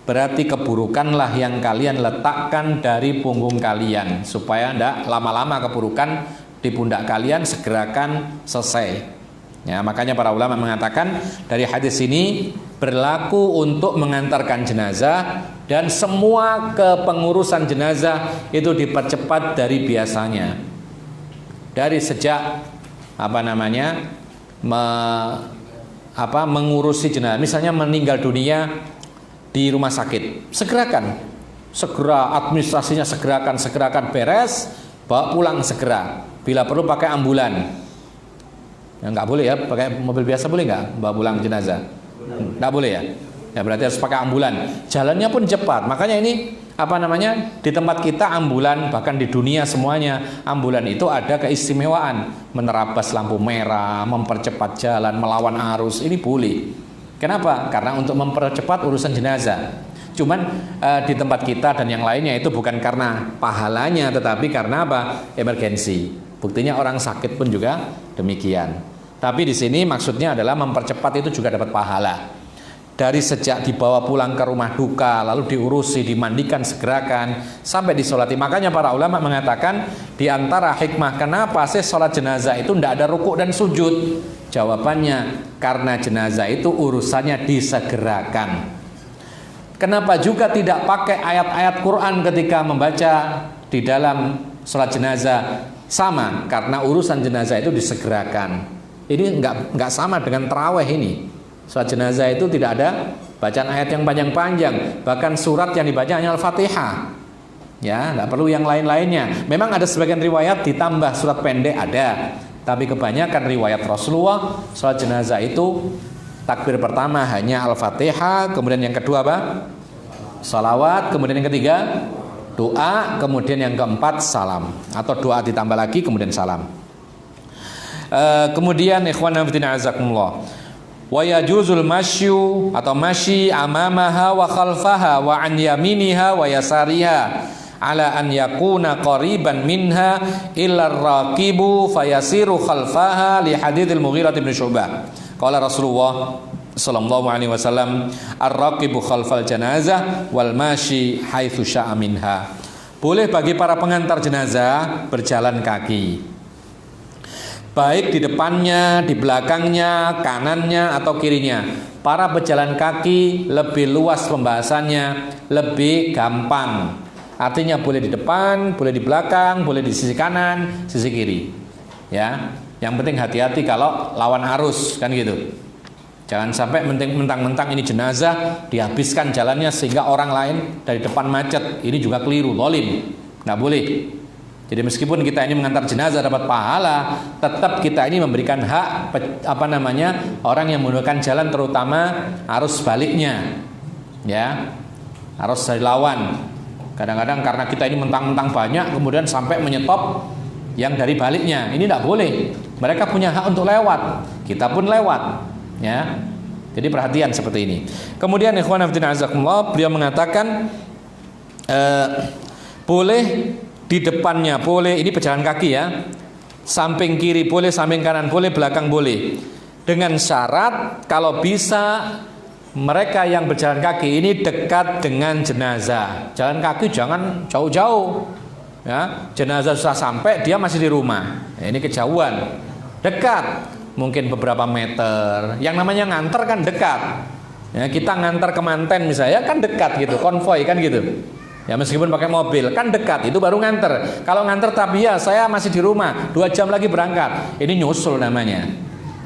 berarti keburukanlah yang kalian letakkan dari punggung kalian, supaya tidak lama-lama keburukan di pundak kalian, segerakan selesai. Ya, makanya para ulama mengatakan dari hadis ini berlaku untuk mengantarkan jenazah, dan semua kepengurusan jenazah itu dipercepat dari biasanya. Dari sejak mengurusi jenazah, misalnya meninggal dunia di rumah sakit, segera administrasinya segerakan beres, bawa pulang segera. Bila perlu pakai ambulan. Ya, nggak boleh ya, pakai mobil biasa boleh nggak bawa pulang jenazah? Nggak boleh ya. Ya berarti harus pakai ambulan. Jalannya pun cepat. Makanya ini di tempat kita ambulan, bahkan di dunia semuanya ambulan itu ada keistimewaan, menerabas lampu merah, mempercepat jalan, melawan arus. Ini boleh. Kenapa? Karena untuk mempercepat urusan jenazah. Cuman di tempat kita dan yang lainnya itu bukan karena pahalanya, tetapi karena emergensi. Buktinya orang sakit pun juga demikian. Tapi di sini maksudnya adalah mempercepat itu juga dapat pahala. Dari sejak dibawa pulang ke rumah duka, lalu diurusi, dimandikan, segerakan, sampai disolati. Makanya para ulama mengatakan di antara hikmah kenapa sih sholat jenazah itu tidak ada rukuk dan sujud. Jawabannya karena jenazah itu urusannya disegerakan. Kenapa juga tidak pakai ayat-ayat Quran ketika membaca di dalam sholat jenazah? Sama, karena urusan jenazah itu disegerakan. Ini enggak sama dengan tarawih ini. Sholat jenazah itu tidak ada bacaan ayat yang panjang-panjang. Bahkan surat yang dibaca hanya Al-Fatihah. Ya, enggak perlu yang lain-lainnya. Memang ada sebagian riwayat ditambah surat pendek ada. Tapi kebanyakan riwayat Rasulullah sholat jenazah itu takbir pertama hanya Al-Fatihah, kemudian yang kedua salawat, kemudian yang ketiga doa, kemudian yang keempat salam, atau doa ditambah lagi kemudian salam. Kemudian ikhwan fillah azakumullah, wa yajuzul masyu atau masyi amamaha wa khalfaha wa an yaminiha wa yasariha ala an yakuna qariban minha illa raqibu fayasiru khalfaha li hadits Al-Mughirah bin Syu'bah. Qala Rasulullah sallallahu alaihi wasallam, ar-raqibu khalfal janazah wal masyi haitsu sya'a minha. Boleh bagi para pengantar jenazah berjalan kaki, baik di depannya, di belakangnya, kanannya atau kirinya. Para pejalan kaki lebih luas pembahasannya, lebih gampang. Artinya boleh di depan, boleh di belakang, boleh di sisi kanan, sisi kiri. Ya, yang penting hati-hati kalau lawan arus, kan gitu. Jangan sampai mentang-mentang ini jenazah dihabiskan jalannya sehingga orang lain dari depan macet. Ini juga keliru, zalim. Nggak boleh. Jadi meskipun kita ini mengantar jenazah dapat pahala, tetap kita ini memberikan hak orang yang menggunakan jalan, terutama arus baliknya, ya, arus dari lawan. Kadang-kadang karena kita ini mentang-mentang banyak, kemudian sampai menyetop yang dari baliknya. Ini tidak boleh. Mereka punya hak untuk lewat, kita pun lewat, ya. Jadi perhatian seperti ini. Kemudian ikhwan fillah azakumullah, beliau mengatakan boleh di depannya boleh, ini pejalan kaki ya, samping kiri boleh, samping kanan boleh, belakang boleh, dengan syarat kalau bisa mereka yang berjalan kaki ini dekat dengan jenazah. Jalan kaki jangan jauh-jauh, ya. Jenazah sudah sampai, dia masih di rumah, ya, ini kejauhan. Dekat, mungkin beberapa meter. Yang namanya nganter kan dekat, ya, kita nganter ke manten misalnya kan dekat gitu, konvoy kan gitu. Ya meskipun pakai mobil kan dekat, itu baru nganter. Kalau nganter tapi ya saya masih di rumah, 2 jam lagi berangkat, ini nyusul namanya,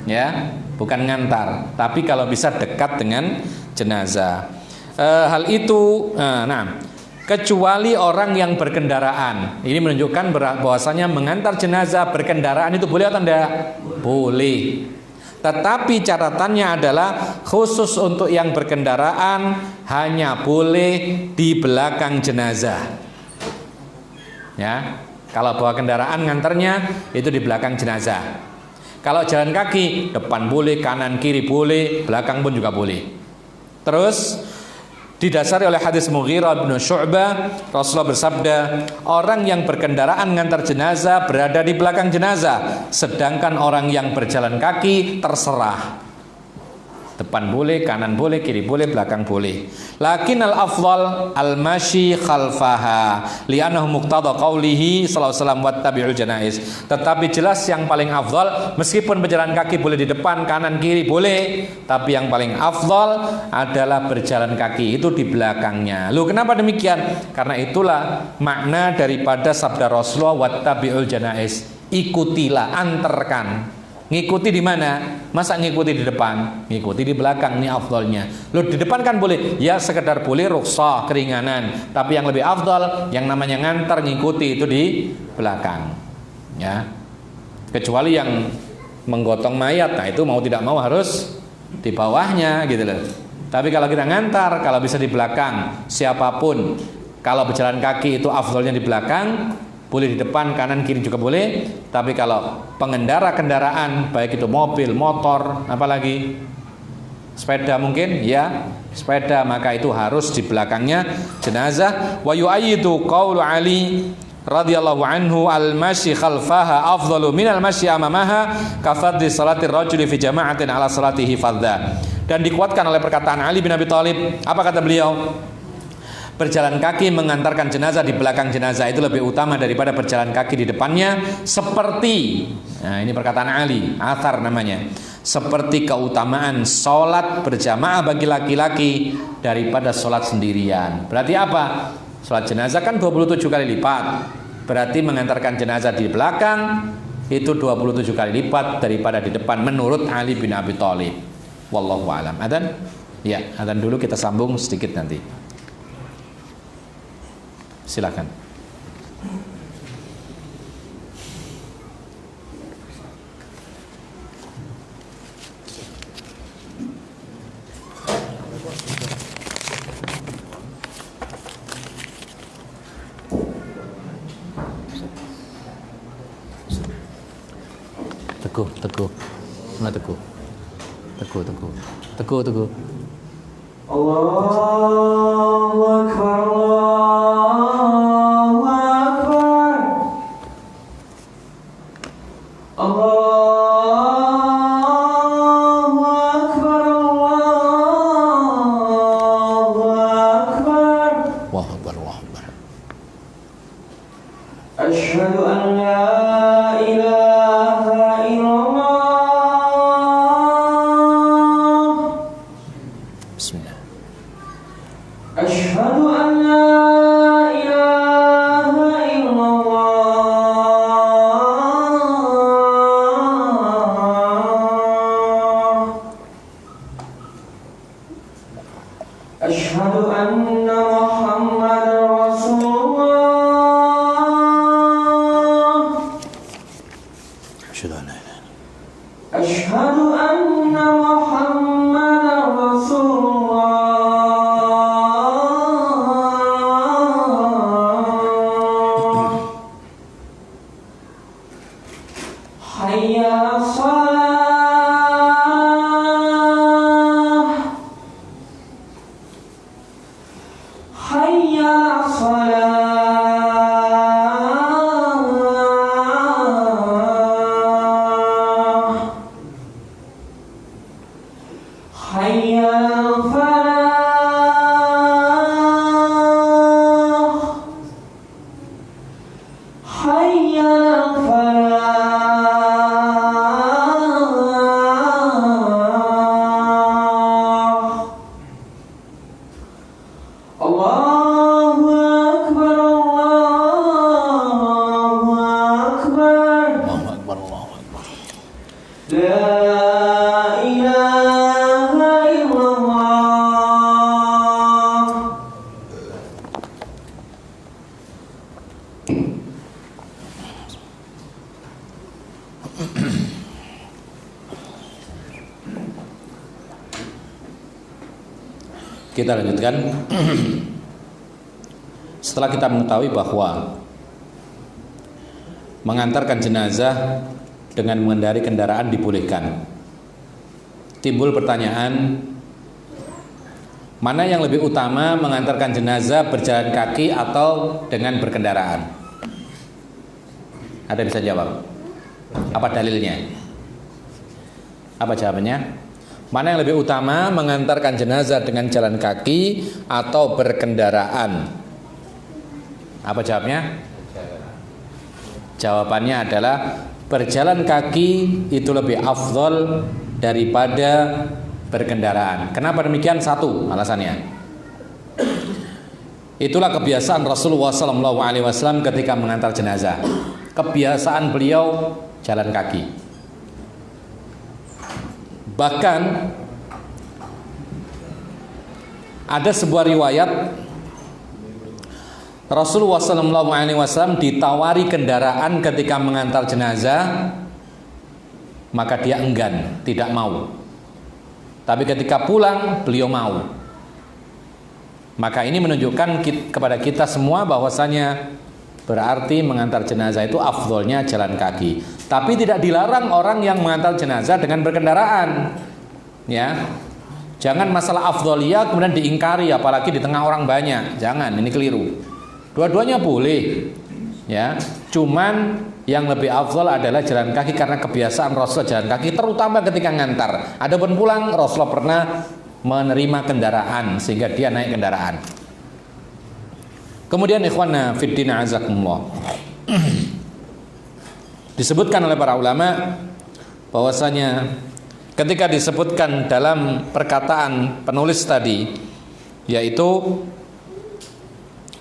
ya, bukan ngantar. Tapi kalau bisa dekat dengan jenazah, hal itu, kecuali orang yang berkendaraan. Ini menunjukkan bahwasanya mengantar jenazah berkendaraan itu boleh atau tidak? Boleh. Tetapi catatannya adalah khusus untuk yang berkendaraan hanya boleh di belakang jenazah. Ya, kalau bawa kendaraan nganternya itu di belakang jenazah. Kalau jalan kaki depan boleh, kanan kiri boleh, belakang pun juga boleh. Terus didasari oleh hadis Mughirah bin Syu'bah, Rasulullah bersabda, orang yang berkendaraan ngantar jenazah berada di belakang jenazah, sedangkan orang yang berjalan kaki terserah. Depan boleh, kanan boleh, kiri boleh, belakang boleh. Lakin al-afdal al-masyi khalfaha li'annahu muqtada qaulihi sallallahu alaihi wasallam wattabi'ul janaiz. Tetapi jelas yang paling afdal, meskipun berjalan kaki boleh di depan, kanan, kiri boleh, tapi yang paling afdal adalah berjalan kaki itu di belakangnya. Loh, kenapa demikian? Karena itulah makna daripada sabda Rasulullah wattabi'ul janaiz. Ikutilah, antarkan. Ngikuti di mana? Masa ngikuti di depan? Ngikuti di belakang, ini afdalnya. Loh, di depan kan boleh, ya sekedar boleh rukhsah, keringanan. Tapi yang lebih afdal, yang namanya ngantar, ngikuti itu di belakang, ya. Kecuali yang menggotong mayat, nah itu mau tidak mau harus di bawahnya gitu loh. Tapi kalau kita ngantar, kalau bisa di belakang, siapapun. Kalau berjalan kaki itu afdalnya di belakang. Boleh di depan, kanan, kiri juga boleh. Tapi kalau pengendara kendaraan, baik itu mobil, motor, apalagi sepeda mungkin, ya sepeda, maka itu harus di belakangnya jenazah. Wa yu'ayyidu qaulu Ali radhiyallahu anhu al-masyi khalfaha afdalu minal masyi amamaha kafadli salatir rajuli fi jama'atin ala salatihi fadha. Dan dikuatkan oleh perkataan Ali bin Abi Thalib. Apa kata beliau? Berjalan kaki mengantarkan jenazah di belakang jenazah itu lebih utama daripada berjalan kaki di depannya, seperti, nah ini perkataan Ali, athar namanya, seperti keutamaan sholat berjamaah bagi laki-laki daripada sholat sendirian. Berarti apa? Sholat jenazah kan 27 kali lipat, berarti mengantarkan jenazah di belakang itu 27 kali lipat daripada di depan menurut Ali bin Abi Thalib. Wallahu a'lam. Adzan? Ya, adzan dulu, kita sambung sedikit nanti. Silakan. teguh, teguh. Nah, teguh. Teguh, teguh. Teguh, teguh. Allahu Akbar, Allahu Akbar. Allahu Akbar, Allahu Akbar. Allahu Akbar, Allahu Akbar. Asyhadu an la ilaha illallah. Bismillah. Asyhadu an la ilaha illallah. Asyhadu anna Muhammadar Rasulullah. Asyhadu an la ilaha Asyhadu anna Muhammadar Rasulullah. Hayya 'alas shalah. Hayya 'alas shalah. Hayya 'alal falah. Hayya 'alal falah. Allahu Akbar, Allahu Akbar. Allahu Akbar, Allahu Akbar. La ilaha illallah. Kita lanjutkan. Setelah kita mengetahui bahwa mengantarkan jenazah dengan mengendarai kendaraan dibolehkan, timbul pertanyaan, mana yang lebih utama, mengantarkan jenazah berjalan kaki atau dengan berkendaraan? Ada yang bisa jawab? Apa dalilnya? Apa jawabannya? Mana yang lebih utama, mengantarkan jenazah dengan jalan kaki atau berkendaraan? Apa jawabnya? Jawabannya adalah berjalan kaki itu lebih afdol daripada berkendaraan. Kenapa demikian? Satu alasannya. Itulah kebiasaan Rasulullah SAW ketika mengantar jenazah. Kebiasaan beliau jalan kaki. Bahkan ada sebuah riwayat Rasulullah SAW ditawari kendaraan ketika mengantar jenazah, maka dia enggan, tidak mau. Tapi ketika pulang beliau mau. Maka ini menunjukkan kepada kita semua bahwasanya berarti mengantar jenazah itu afdolnya jalan kaki. Tapi tidak dilarang orang yang mengantar jenazah dengan berkendaraan. Ya. Jangan masalah afdoliyah kemudian diingkari apalagi di tengah orang banyak. Jangan, ini keliru. Dua-duanya boleh. Ya. Cuman yang lebih afdol adalah jalan kaki karena kebiasaan Rasul jalan kaki terutama ketika ngantar. Adapun pulang Rasulullah pernah menerima kendaraan sehingga dia naik kendaraan. Kemudian ikhwana fiddin azakumullah. Disebutkan oleh para ulama bahwasanya ketika disebutkan dalam perkataan penulis tadi, yaitu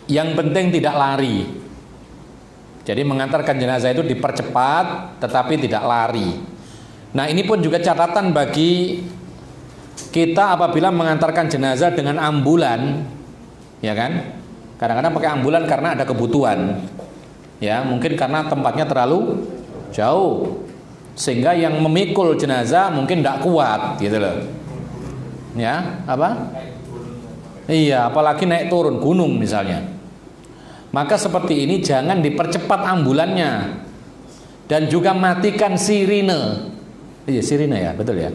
yang penting tidak lari. Jadi mengantarkan jenazah itu dipercepat tetapi tidak lari. Nah, ini pun juga catatan bagi kita apabila mengantarkan jenazah dengan ambulan, ya kan? Kadang-kadang pakai ambulan karena ada kebutuhan. Ya, mungkin karena tempatnya terlalu jauh sehingga yang memikul jenazah mungkin tidak kuat gitu loh. Ya, apa? Iya, apalagi naik turun gunung misalnya. Maka seperti ini jangan dipercepat ambulannya. dan juga matikan sirine. Iya, sirine ya, betul ya.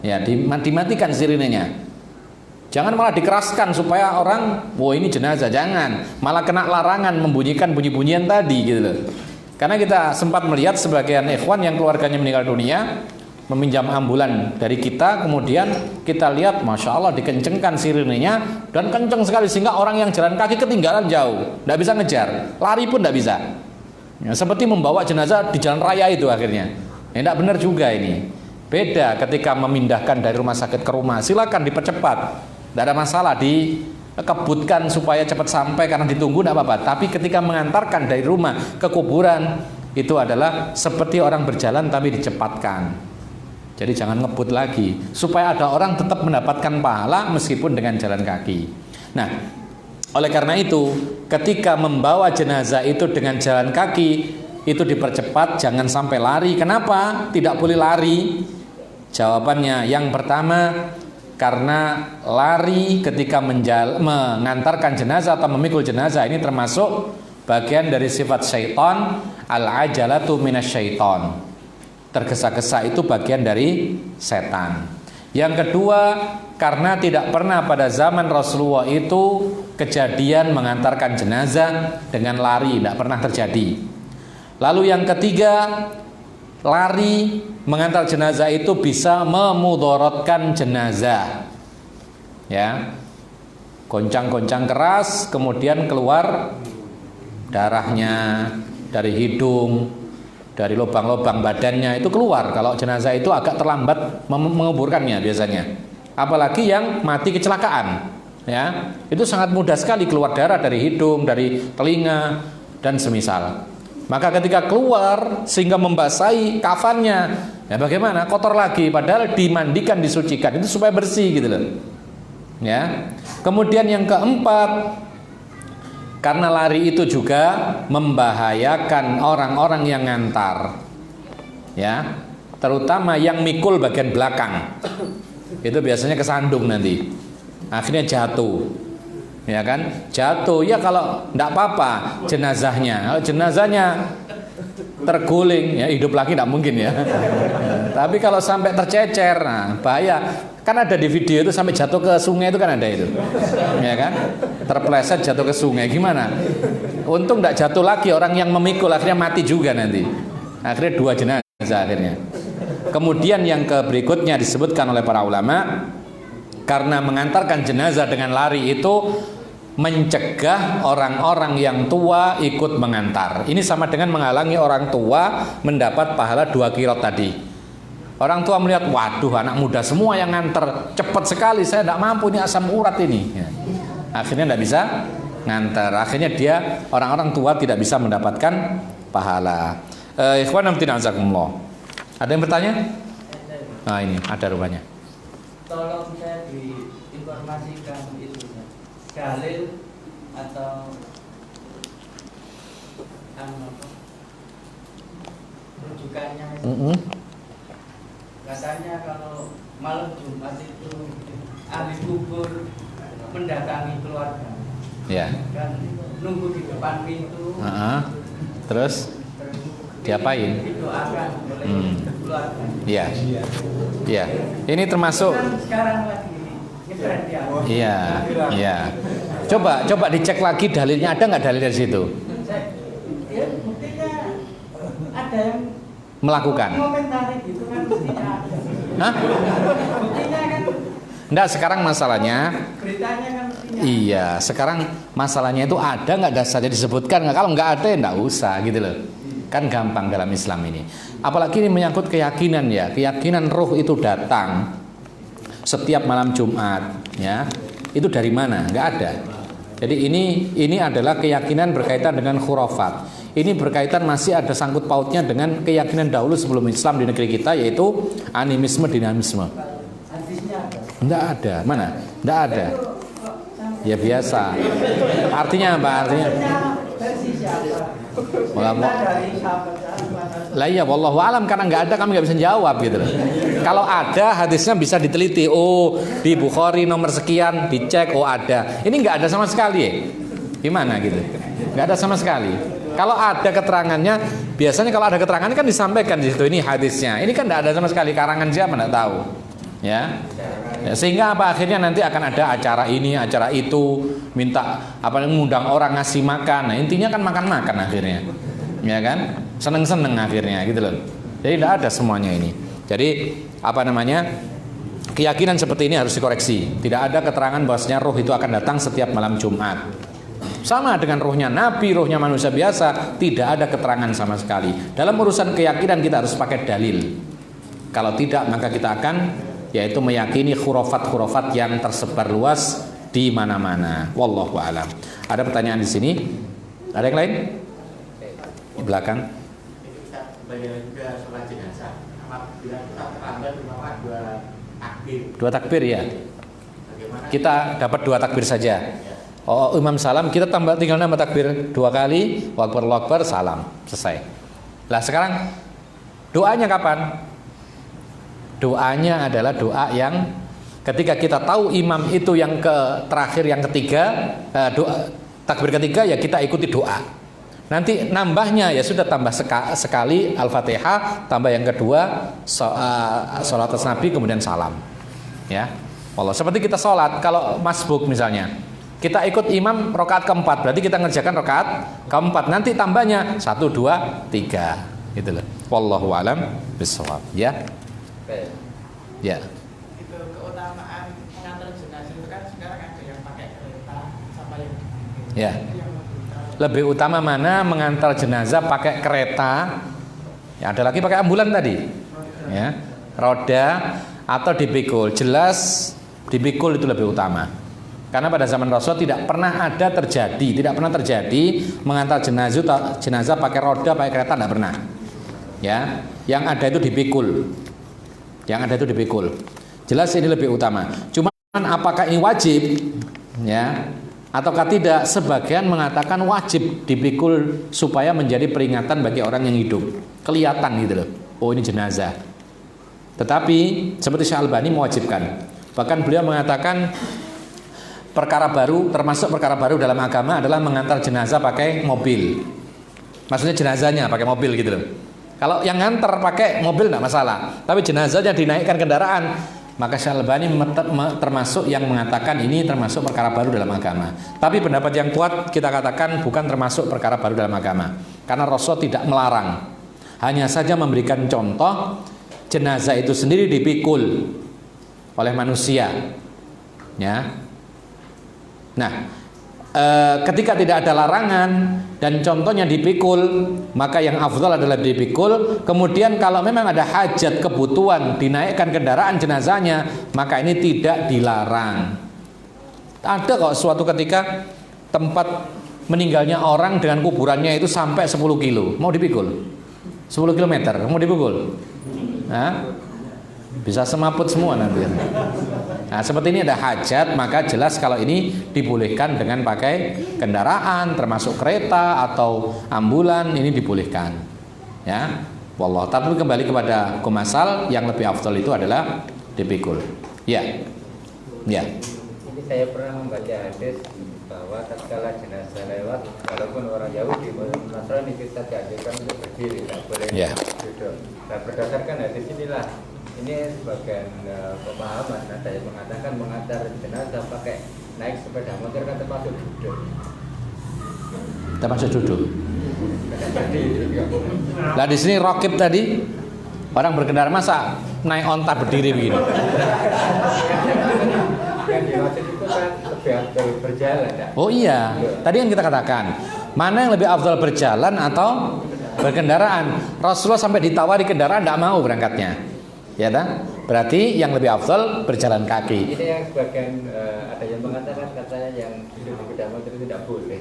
Ya, dimatikan sirinenya. Jangan malah dikeraskan supaya orang, wah ini jenazah, jangan. Malah kena larangan membunyikan bunyi-bunyian tadi gitu loh. Karena kita sempat melihat sebagian ikhwan yang keluarganya meninggal dunia meminjam ambulan dari kita, kemudian kita lihat Masya Allah dikencengkan sirinenya dan kenceng sekali sehingga orang yang jalan kaki ketinggalan jauh, tidak bisa ngejar, lari pun tidak bisa. Ya, seperti membawa jenazah di jalan raya itu akhirnya. Ya, tidak benar juga ini. Beda ketika memindahkan dari rumah sakit ke rumah, silakan dipercepat, tidak ada masalah, dikebutkan supaya cepat sampai karena ditunggu tidak apa-apa. Tapi ketika mengantarkan dari rumah ke kuburan, itu adalah seperti orang berjalan tapi dicepatkan. Jadi jangan ngebut lagi, supaya ada orang tetap mendapatkan pahala meskipun dengan jalan kaki. Nah, oleh karena itu, ketika membawa jenazah itu dengan jalan kaki, itu dipercepat, jangan sampai lari. Kenapa tidak boleh lari? Jawabannya yang pertama, karena lari ketika mengantarkan jenazah atau memikul jenazah ini termasuk bagian dari sifat syaitan. Al-ajalatu minasyaiton, tergesa-gesa itu bagian dari setan. Yang kedua, karena tidak pernah pada zaman Rasulullah itu kejadian mengantarkan jenazah dengan lari, tidak pernah terjadi. Lalu yang ketiga, lari mengantar jenazah itu bisa memudorotkan jenazah. Ya, goncang-goncang keras, kemudian keluar darahnya dari hidung, dari lubang-lubang badannya itu keluar. Kalau jenazah itu agak terlambat menguburkannya biasanya. Apalagi yang mati kecelakaan, ya, itu sangat mudah sekali keluar darah dari hidung, dari telinga dan semisal. Maka ketika keluar sehingga membasahi kafannya, ya bagaimana? Kotor lagi, padahal dimandikan, disucikan itu supaya bersih gitu loh. Ya. Kemudian yang keempat, karena lari itu juga membahayakan orang-orang yang ngantar. Ya, terutama yang mikul bagian belakang. Itu biasanya kesandung nanti. Akhirnya jatuh. Ya kan, jatuh ya, kalau tidak apa-apa jenazahnya. Kalau jenazahnya terguling, ya hidup lagi tidak mungkin ya. Tapi kalau sampai tercecer, nah bahaya. Kan ada di video itu sampai jatuh ke sungai itu kan ada itu, ya kan, terpleset jatuh ke sungai, gimana? Untung tidak jatuh lagi, orang yang memikul akhirnya mati juga nanti. Akhirnya 2 jenazah akhirnya. Kemudian yang berikutnya disebutkan oleh para ulama, karena mengantarkan jenazah dengan lari itu mencegah orang-orang yang tua ikut mengantar. Ini sama dengan menghalangi orang tua mendapat pahala 2 qiraat tadi. Orang tua melihat, waduh anak muda semua yang ngantar, cepat sekali, saya tidak mampu, ini asam urat ini. Ya. Akhirnya tidak bisa ngantar. Akhirnya dia, orang-orang tua tidak bisa mendapatkan pahala. Ikhwan fillah, ada yang bertanya? Nah ini ada rupanya. Tolong saya diinformasikan itu dalil atau rujukannya. Katanya kalau malam Jumat itu ahli kubur mendatangi keluarga. Ya. Dan nunggu di depan pintu. Terus diapain? Didoakan oleh keluarga. Iya. Iya. Ini termasuk. Sekarang lagi nyebrang dia. Iya. Iya. Coba dicek lagi dalilnya, ada nggak dalil dari situ? Ya, buktinya ada yang melakukan. Komentari gitu kan mestinya ada. Hah? Buktinya kan. Enggak, sekarang masalahnya. Beritanya kan mestinya. Iya, sekarang masalahnya itu ada nggak dasarnya disebutkan nggak? Kalau nggak ada ya nggak usah gitu loh. Kan gampang dalam Islam ini. Apalagi ini menyangkut keyakinan ya. Keyakinan roh itu datang setiap malam Jumat, ya. Itu dari mana? Nggak ada. Jadi ini adalah keyakinan berkaitan dengan khurafat. Ini berkaitan masih ada sangkut pautnya dengan keyakinan dahulu sebelum Islam di negeri kita, yaitu animisme, dinamisme. Nggak ada. Mana? Nggak ada. Ya biasa. Artinya apa? Artinya? Lah iya, wallahu alam, karena nggak ada kami nggak bisa jawab gitu loh. Kalau ada hadisnya bisa diteliti. Oh, di Bukhari nomor sekian dicek, oh ada. Ini nggak ada sama sekali ya. Gimana gitu? Nggak ada sama sekali. Kalau ada keterangannya, biasanya kalau ada keterangannya kan disampaikan di situ, ini hadisnya. Ini kan tidak ada sama sekali, karangan siapa tidak tahu. Ya. Sehingga apa, akhirnya nanti akan ada acara ini, acara itu, minta apa, mengundang orang ngasih makan. Nah, intinya kan makan-makan akhirnya. Ya kan? Seneng-seneng akhirnya gitu loh. Jadi tidak ada semuanya ini. Jadi apa namanya? Keyakinan seperti ini harus dikoreksi. Tidak ada keterangan bahwasanya roh itu akan datang setiap malam Jumat. Sama dengan rohnya Nabi, rohnya manusia biasa, tidak ada keterangan sama sekali. Dalam urusan keyakinan kita harus pakai dalil. Kalau tidak, maka kita akan yaitu meyakini khurafat-khurafat yang tersebar luas di mana-mana. Wallahu a'lam. Ada pertanyaan di sini? Ada yang lain? Di belakang. Bagaimana juga sholat jenazah? Apabila kita terlambat Dua takbir ya. bagaimana? Kita dapat 2 takbir saja. Oh, Imam salam, kita tinggal nambah takbir 2 kali, Allahu Akbar, salam, selesai. Lah sekarang doanya kapan? Doanya adalah doa yang ketika kita tahu imam itu yang terakhir, yang ketiga, doa takbir ketiga, ya kita ikuti doa. Nanti nambahnya ya sudah tambah sekali Al-Fatihah, tambah yang kedua salat atas Nabi, kemudian salam. Ya. Allah, seperti kita salat kalau masbuk misalnya. Kita ikut imam rakaat keempat, berarti kita ngerjakan rakaat keempat. Nanti tambahnya 1, 2, 3, gitu loh. Wallahu a'lam bishawab. Ya. Ya. Itu keutamaan mengantar jenazah itu kan sekarang ada yang pakai kereta sama yang Ya. Lebih utama mana mengantar jenazah pakai kereta? Ya, ada lagi pakai ambulan tadi. Ya. Roda atau dipikul. Jelas dipikul itu lebih utama. Karena pada zaman Rasul tidak pernah terjadi mengantar jenazah pakai roda, pakai kereta, tidak pernah. Ya, yang ada itu dipikul. Jelas ini lebih utama. Cuman apakah ini wajib? Ya, ataukah tidak? Sebagian mengatakan wajib dipikul supaya menjadi peringatan bagi orang yang hidup. Kelihatan gitu loh. Oh, ini jenazah. Tetapi seperti Syekh Albani mewajibkan. Bahkan beliau mengatakan termasuk perkara baru dalam agama adalah mengantar jenazah pakai mobil. Maksudnya jenazahnya pakai mobil gitu loh. Kalau yang ngantar pakai mobil tidak masalah, tapi jenazahnya dinaikkan kendaraan, maka Syekh Albani termasuk yang mengatakan ini termasuk perkara baru dalam agama. Tapi pendapat yang kuat kita katakan bukan termasuk perkara baru dalam agama, karena Rasul tidak melarang, hanya saja memberikan contoh jenazah itu sendiri dipikul oleh manusia. Ya. Nah, ketika tidak ada larangan dan contohnya dipikul, maka yang afdal adalah dipikul. Kemudian kalau memang ada hajat, kebutuhan dinaikkan kendaraan jenazahnya, maka ini tidak dilarang. Ada kok suatu ketika tempat meninggalnya orang dengan kuburannya itu sampai 10 kilo, mau dipikul 10 km, mau dipikul. Nah, bisa semaput semua nanti. Nah, seperti ini ada hajat, maka jelas kalau ini dibolehkan dengan pakai kendaraan, termasuk kereta atau ambulan, ini dibolehkan. Ya, wallah. Tapi kembali kepada kumasal, yang lebih afdal itu adalah dipikul. Ya, ya. Ini saya pernah membaca hadis bahwa tatkala jenazah lewat, walaupun orang Yahudi maupun Nasrani, kita dianjurkan untuk berdiri, tidak boleh duduk. Nah, berdasarkan hadis inilah. Ini sebagian pemahaman, ada yang mengatakan mengantar jenazah pakai naik sepeda motor kan termasuk duduk. Termasuk duduk. Lah di sini rokib tadi orang berkendara masa naik onta berdiri begini. Yang dimaksud itu kan lebih afdal berjalan. Ya? Oh iya, tadi yang kita katakan mana yang lebih afdal berjalan atau berkendaraan? Rasulullah sampai ditawari kendaraan tidak mau berangkatnya. Ya dah, berarti yang lebih afdal berjalan kaki. Ini yang sebagian ada yang mengatakan katanya yang duduk di sepeda motor itu tidak boleh.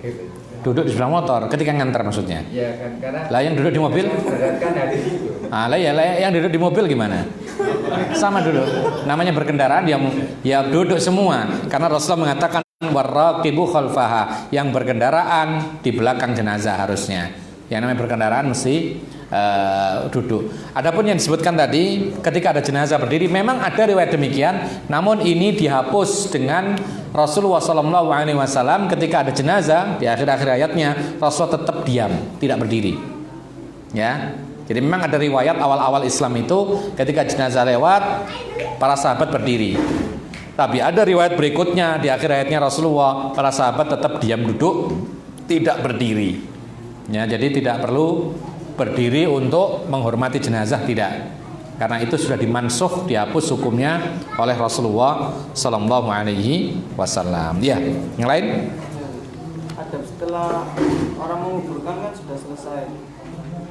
Duduk di sepeda motor ketika ngantar maksudnya? Iya kan, karena lah yang duduk di mobil? Berdasarkan hadis itu. Ah lah ya, yang duduk di mobil gimana? Sama duduk. Namanya berkendaraan ya duduk semua. Karena Rasulullah mengatakan waraqibu khalfaha, yang berkendaraan di belakang jenazah harusnya. Yang namanya berkendaraan mesti duduk. Adapun yang disebutkan tadi ketika ada jenazah berdiri, memang ada riwayat demikian, namun ini dihapus dengan Rasulullah SAW ketika ada jenazah di akhir-akhir hayatnya, Rasulullah tetap diam, tidak berdiri. Ya, jadi memang ada riwayat awal-awal Islam itu ketika jenazah lewat, para sahabat berdiri. Tapi ada riwayat berikutnya di akhir hayatnya Rasulullah, para sahabat tetap diam duduk, tidak berdiri. Ya, jadi tidak perlu berdiri untuk menghormati jenazah, tidak. Karena itu sudah dimansuh, dihapus hukumnya oleh Rasulullah Sallallahu Alaihi Wasallam. Ya, yang lain? Adab setelah orang menguburkan kan sudah selesai.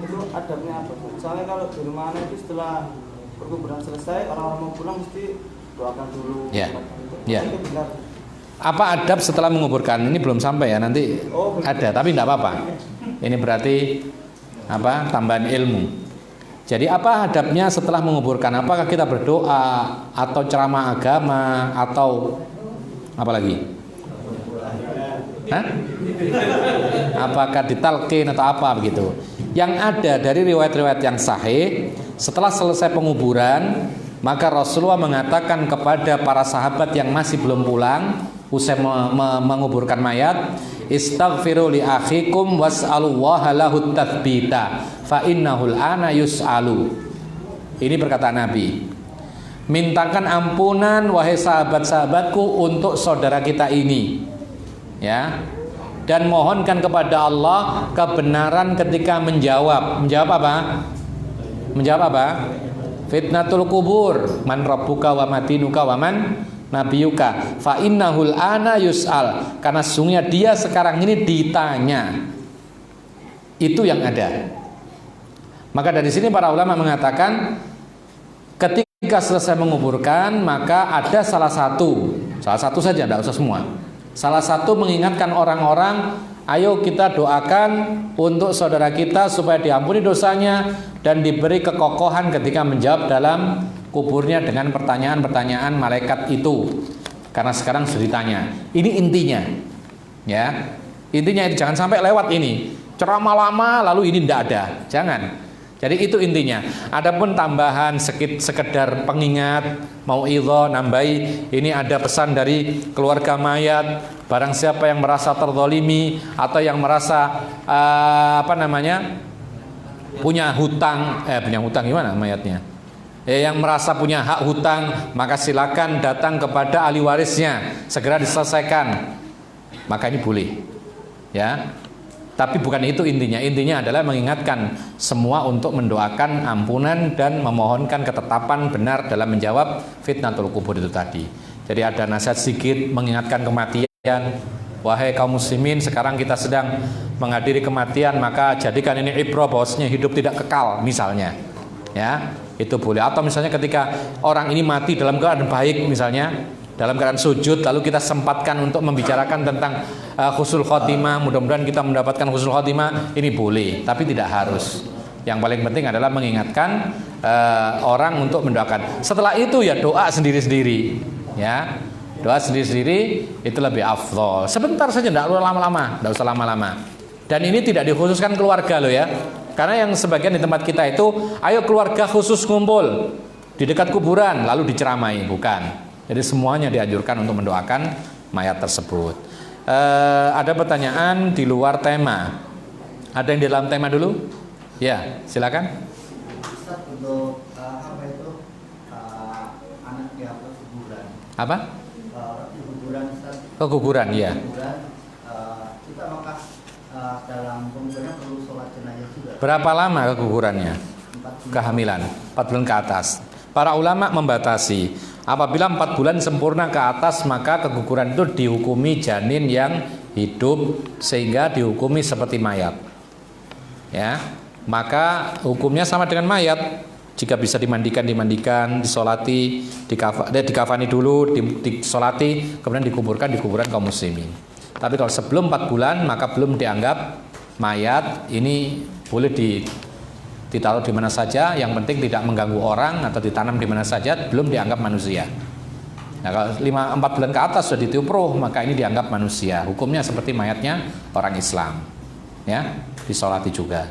Itu adabnya apa? Soalnya kalau di rumah anak itu setelah perkuburan selesai, orang-orang mau pulang mesti doakan dulu. Ya. Gitu. Ya. Itu benar. Apa adab setelah menguburkan? Ini belum sampai ya, nanti ada, tapi tidak apa-apa. Ini berarti apa? Tambahan ilmu. Jadi apa adabnya setelah menguburkan? Apakah kita berdoa atau ceramah agama atau apa lagi? Hah? Apakah ditalqin atau apa begitu? Yang ada dari riwayat-riwayat yang sahih, setelah selesai penguburan, maka Rasulullah mengatakan kepada para sahabat yang masih belum pulang, usai menguburkan mayat, istaghfiru li akhikum was'alullaha lahu tathbita fa innahul ana yus'alu. Ini perkataan Nabi. Mintakan ampunan wahai sahabat-sahabatku untuk saudara kita ini. Ya. Dan mohonkan kepada Allah kebenaran ketika menjawab. Menjawab apa? Menjawab apa? Fitnatul kubur, man rabbuka wa matinuka wa man nabiyuka fa innahul ana yus'al, karena sesungguhnya dia sekarang ini ditanya. Itu yang ada. Maka dari sini para ulama mengatakan ketika selesai menguburkan, maka ada salah satu saja, tidak usah semua. Salah satu mengingatkan orang-orang, ayo kita doakan untuk saudara kita supaya diampuni dosanya dan diberi kekokohan ketika menjawab dalam kuburnya dengan pertanyaan-pertanyaan malaikat itu. Karena sekarang sudah ditanya. Ini intinya. Ya. Intinya itu jangan sampai lewat ini. Ceramah lama lalu ini tidak ada. Jangan. Jadi itu intinya. Adapun tambahan sekedar pengingat, mauidhah, nambahi, ini ada pesan dari keluarga mayat, barang siapa yang merasa terzalimi atau yang merasa punya hutang gimana mayatnya? Yang merasa punya hak hutang, maka silakan datang kepada ahli warisnya, segera diselesaikan. Maka ini boleh. Ya. Tapi bukan itu intinya. Intinya adalah mengingatkan semua untuk mendoakan ampunan dan memohonkan ketetapan benar dalam menjawab fitnatul kubur itu tadi. Jadi ada nasihat sedikit mengingatkan kematian. Wahai kaum muslimin, sekarang kita sedang menghadiri kematian, maka jadikan ini ibrah bahwasanya hidup tidak kekal misalnya. Ya, itu boleh. Atau misalnya ketika orang ini mati dalam keadaan baik misalnya, dalam keadaan sujud, lalu kita sempatkan untuk membicarakan tentang husnul khotimah, mudah-mudahan kita mendapatkan husnul khotimah, ini boleh, tapi tidak harus. Yang paling penting adalah mengingatkan orang untuk mendoakan. Setelah itu ya doa sendiri-sendiri, ya, doa sendiri-sendiri itu lebih afdhol. Sebentar saja, tidak usah lama-lama. Dan ini tidak dikhususkan keluarga loh ya, karena yang sebagian di tempat kita itu, ayo keluarga khusus ngumpul di dekat kuburan lalu diceramai, bukan. Jadi semuanya dianjurkan untuk mendoakan mayat tersebut. Ada pertanyaan di luar tema. Ada yang di dalam tema dulu? Ya, silakan. Ustaz, untuk apa itu anak di atas kuburan? Apa? Di kuburan, Ustaz. Keguguran, ya. Kuburan, kita apakah dalam penguburan perlu sholat jenazah juga? Berapa lama kegugurannya? 4 bulan. Kehamilan, 4 bulan ke atas. Para ulama membatasi. Apabila 4 bulan sempurna ke atas, maka keguguran itu dihukumi janin yang hidup sehingga dihukumi seperti mayat. Ya, maka hukumnya sama dengan mayat. Jika bisa dimandikan, disolati, dikafani dulu, disolati, kemudian dikuburkan di kuburan kaum muslimin. Tapi kalau sebelum 4 bulan, maka belum dianggap mayat. Ini boleh ditaruh di mana saja, yang penting tidak mengganggu orang, atau ditanam di mana saja, belum dianggap manusia. Nah, kalau 4 bulan ke atas sudah ditiup ruh, maka ini dianggap manusia. Hukumnya seperti mayatnya orang Islam. Ya, disolati juga.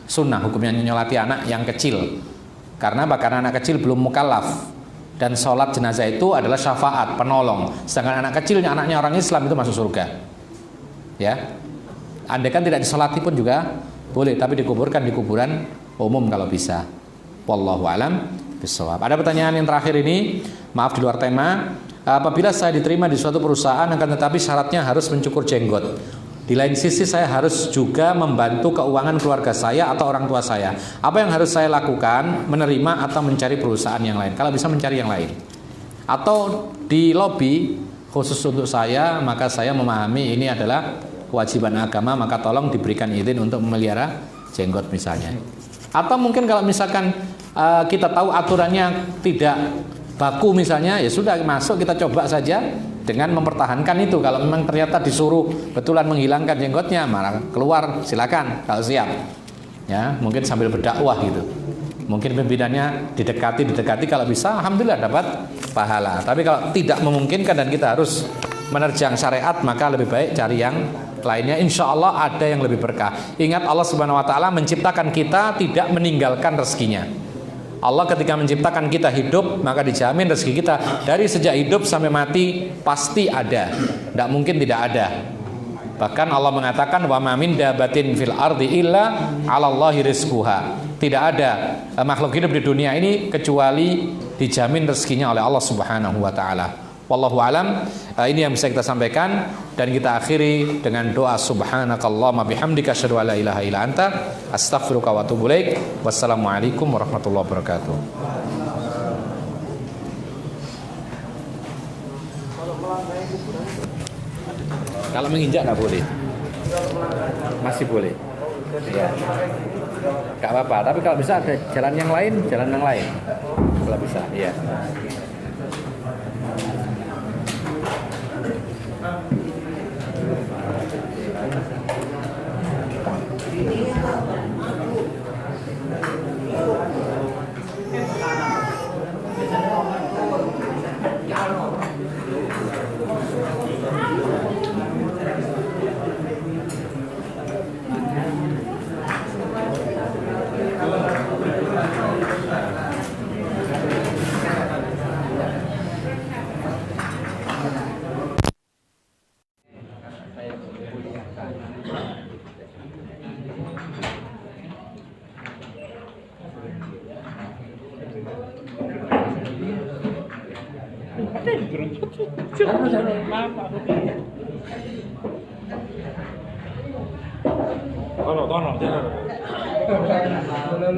Sunnah hukumnya nyolati anak yang kecil. Karena bahkan anak kecil belum mukallaf. Dan sholat jenazah itu adalah syafaat, penolong. Sedangkan anak kecilnya, anaknya orang Islam itu masuk surga. Ya, andai kan tidak disolati pun juga boleh, tapi dikuburkan di kuburan umum kalau bisa. Wallahu alam bishawab. Ada pertanyaan yang terakhir ini, maaf di luar tema. Apabila saya diterima di suatu perusahaan, akan tetapi syaratnya harus mencukur jenggot. Di lain sisi saya harus juga membantu keuangan keluarga saya atau orang tua saya. Apa yang harus saya lakukan? Menerima atau mencari perusahaan yang lain? Kalau bisa mencari yang lain. Atau di lobby khusus untuk saya, maka saya memahami ini adalah kewajiban agama, maka tolong diberikan izin untuk memelihara jenggot misalnya. Atau mungkin kalau misalkan kita tahu aturannya tidak baku misalnya, ya sudah masuk, kita coba saja dengan mempertahankan itu. Kalau memang ternyata disuruh betulan menghilangkan jenggotnya, malah keluar, silakan kalau siap. Ya, mungkin sambil berdakwah gitu. Mungkin pimpinannya didekati kalau bisa, alhamdulillah dapat pahala. Tapi kalau tidak memungkinkan dan kita harus menerjang syariat, maka lebih baik cari yang lainnya. Insya Allah ada yang lebih berkah. Ingat, Allah Subhanahu Wa Taala menciptakan kita tidak meninggalkan rezekinya. Allah ketika menciptakan kita hidup, maka dijamin rezeki kita dari sejak hidup sampai mati pasti ada. Tidak mungkin tidak ada. Bahkan Allah mengatakan wa ma min dabatin fil ardi illa 'alallahi rizquha. Tidak ada makhluk hidup di dunia ini kecuali dijamin rezekinya oleh Allah Subhanahu wa taala. Wallahu alam. Ini yang bisa kita sampaikan dan kita akhiri dengan doa subhanakallahumma bihamdika asyhadu an la ilaha illa anta astaghfiruka wa atubu ilaik. Wassalamualaikum warahmatullahi wabarakatuh. Kalau menginjak nggak boleh, masih boleh. Ya, nggak apa-apa. Tapi kalau bisa ada jalan yang lain, kalau bisa, ya.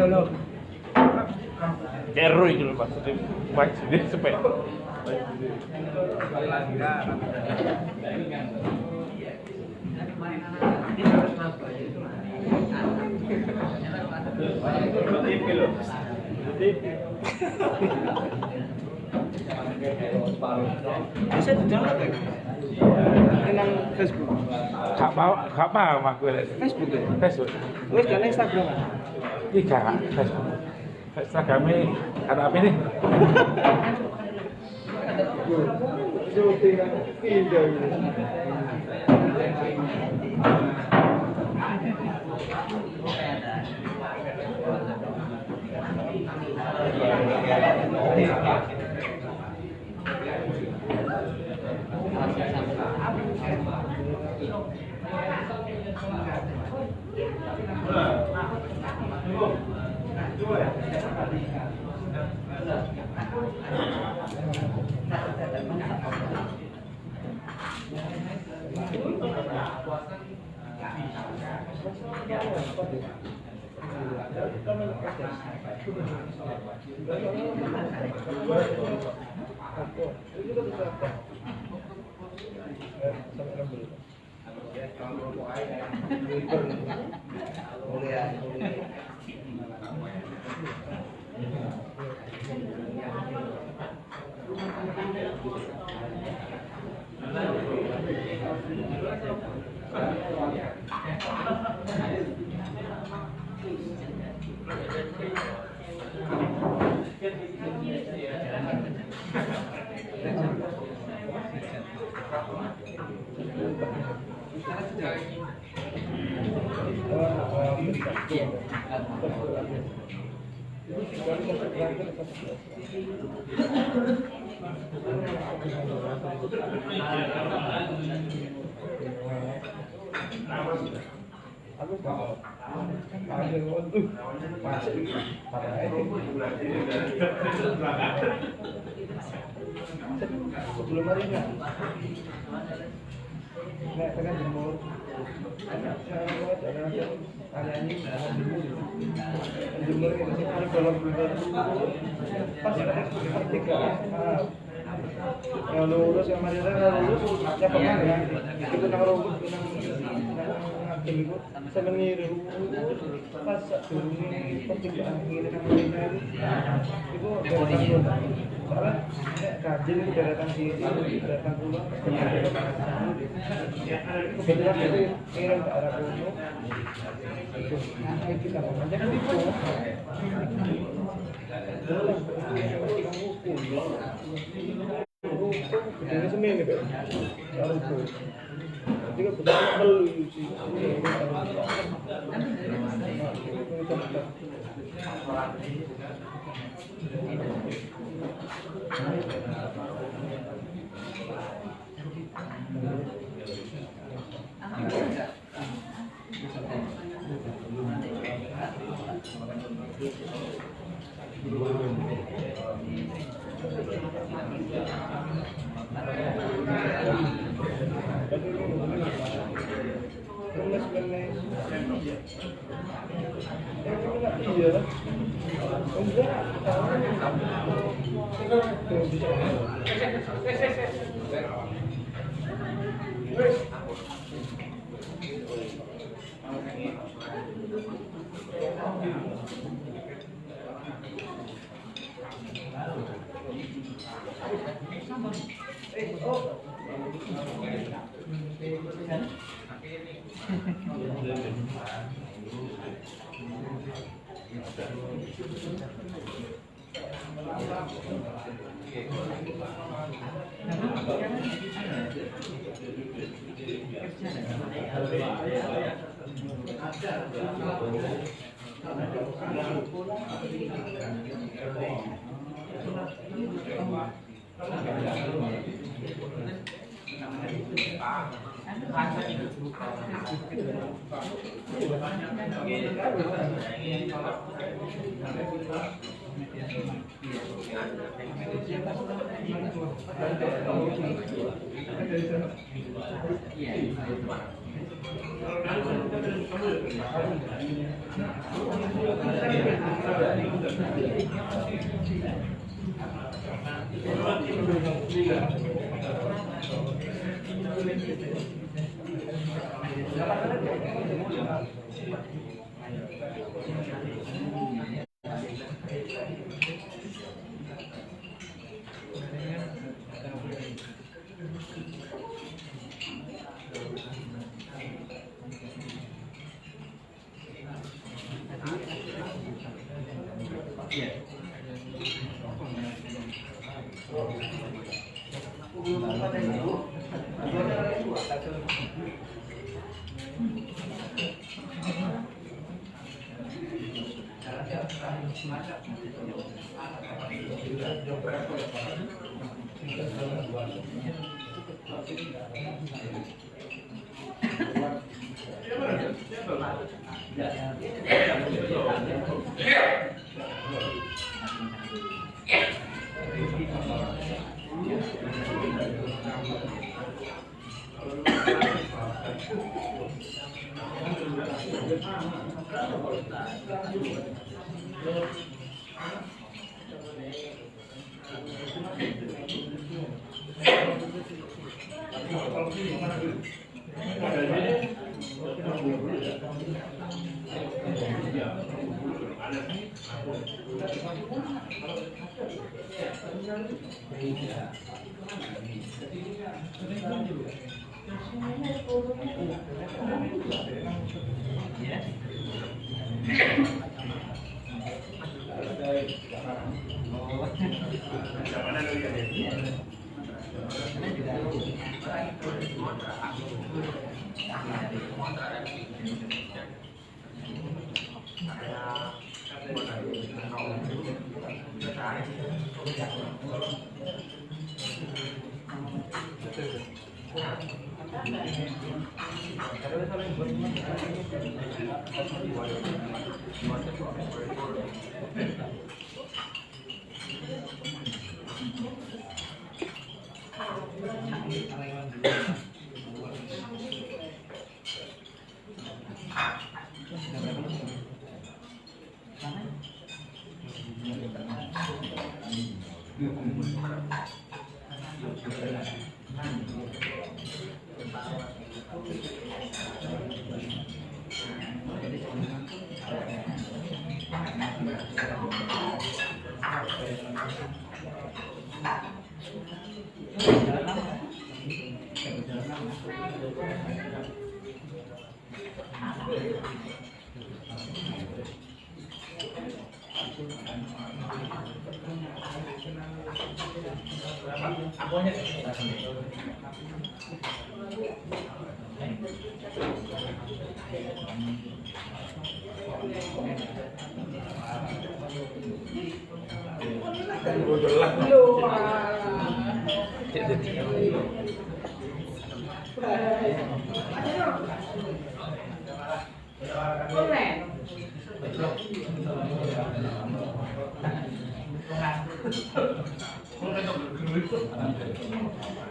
No. Kero itu loh maksudnya, maksudnya supaya. Bisa di-download ya? Nang Facebook. Gak paham aku. Facebook ya? Facebook. Wes kan Instagram. Iya, Facebook. Instagramnya ada apa nih? Aku tahu. Ada waktu masuk sebelum hari ini. Nah, tekan jemur. Ada ini jemur ini sih kalau pas ketika yang lulus yang Madura lulus siapa kan ya itu nang robot nang itu saya meniru pas dunia pertigaan ini nang Madura itu soalnya kajian itu datang sini datang pulang kebetulan itu ngirim ke arah Kuno nah kita aja kan itu ini semen gitu kalau itu jadi kan betul beli sih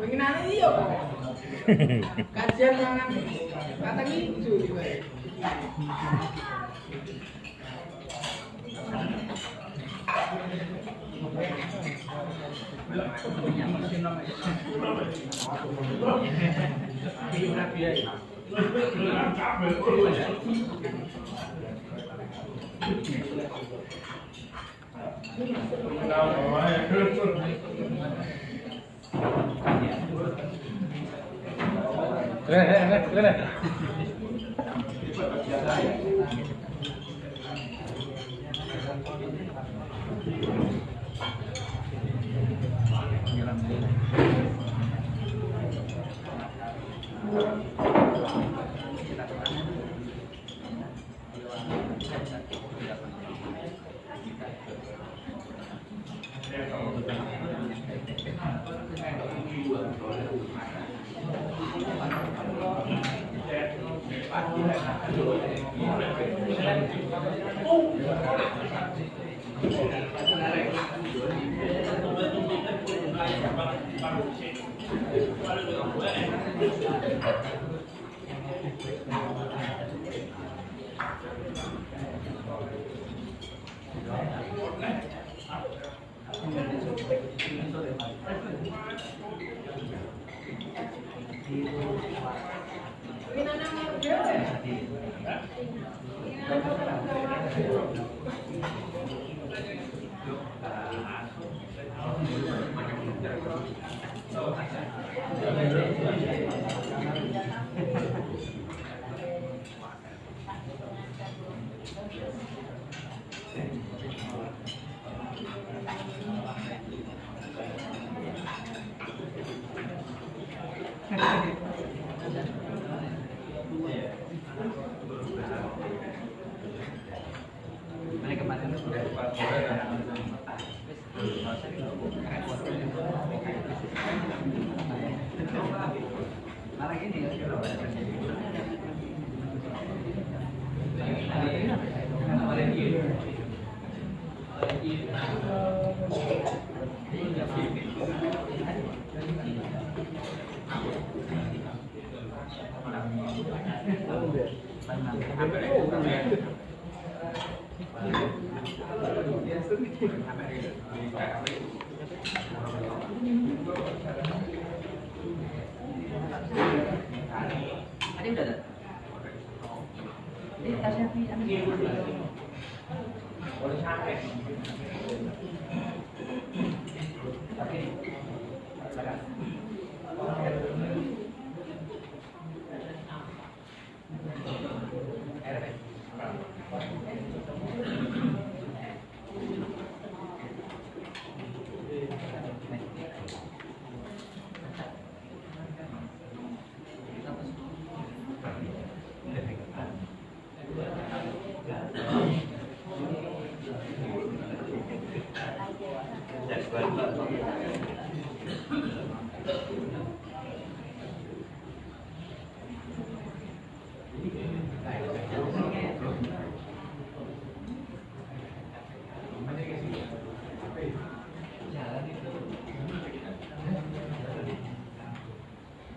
Pengenane iya kok. Kajian mangan kata gitu juga.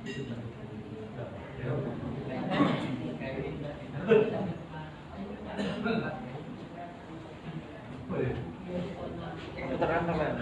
Terang teman.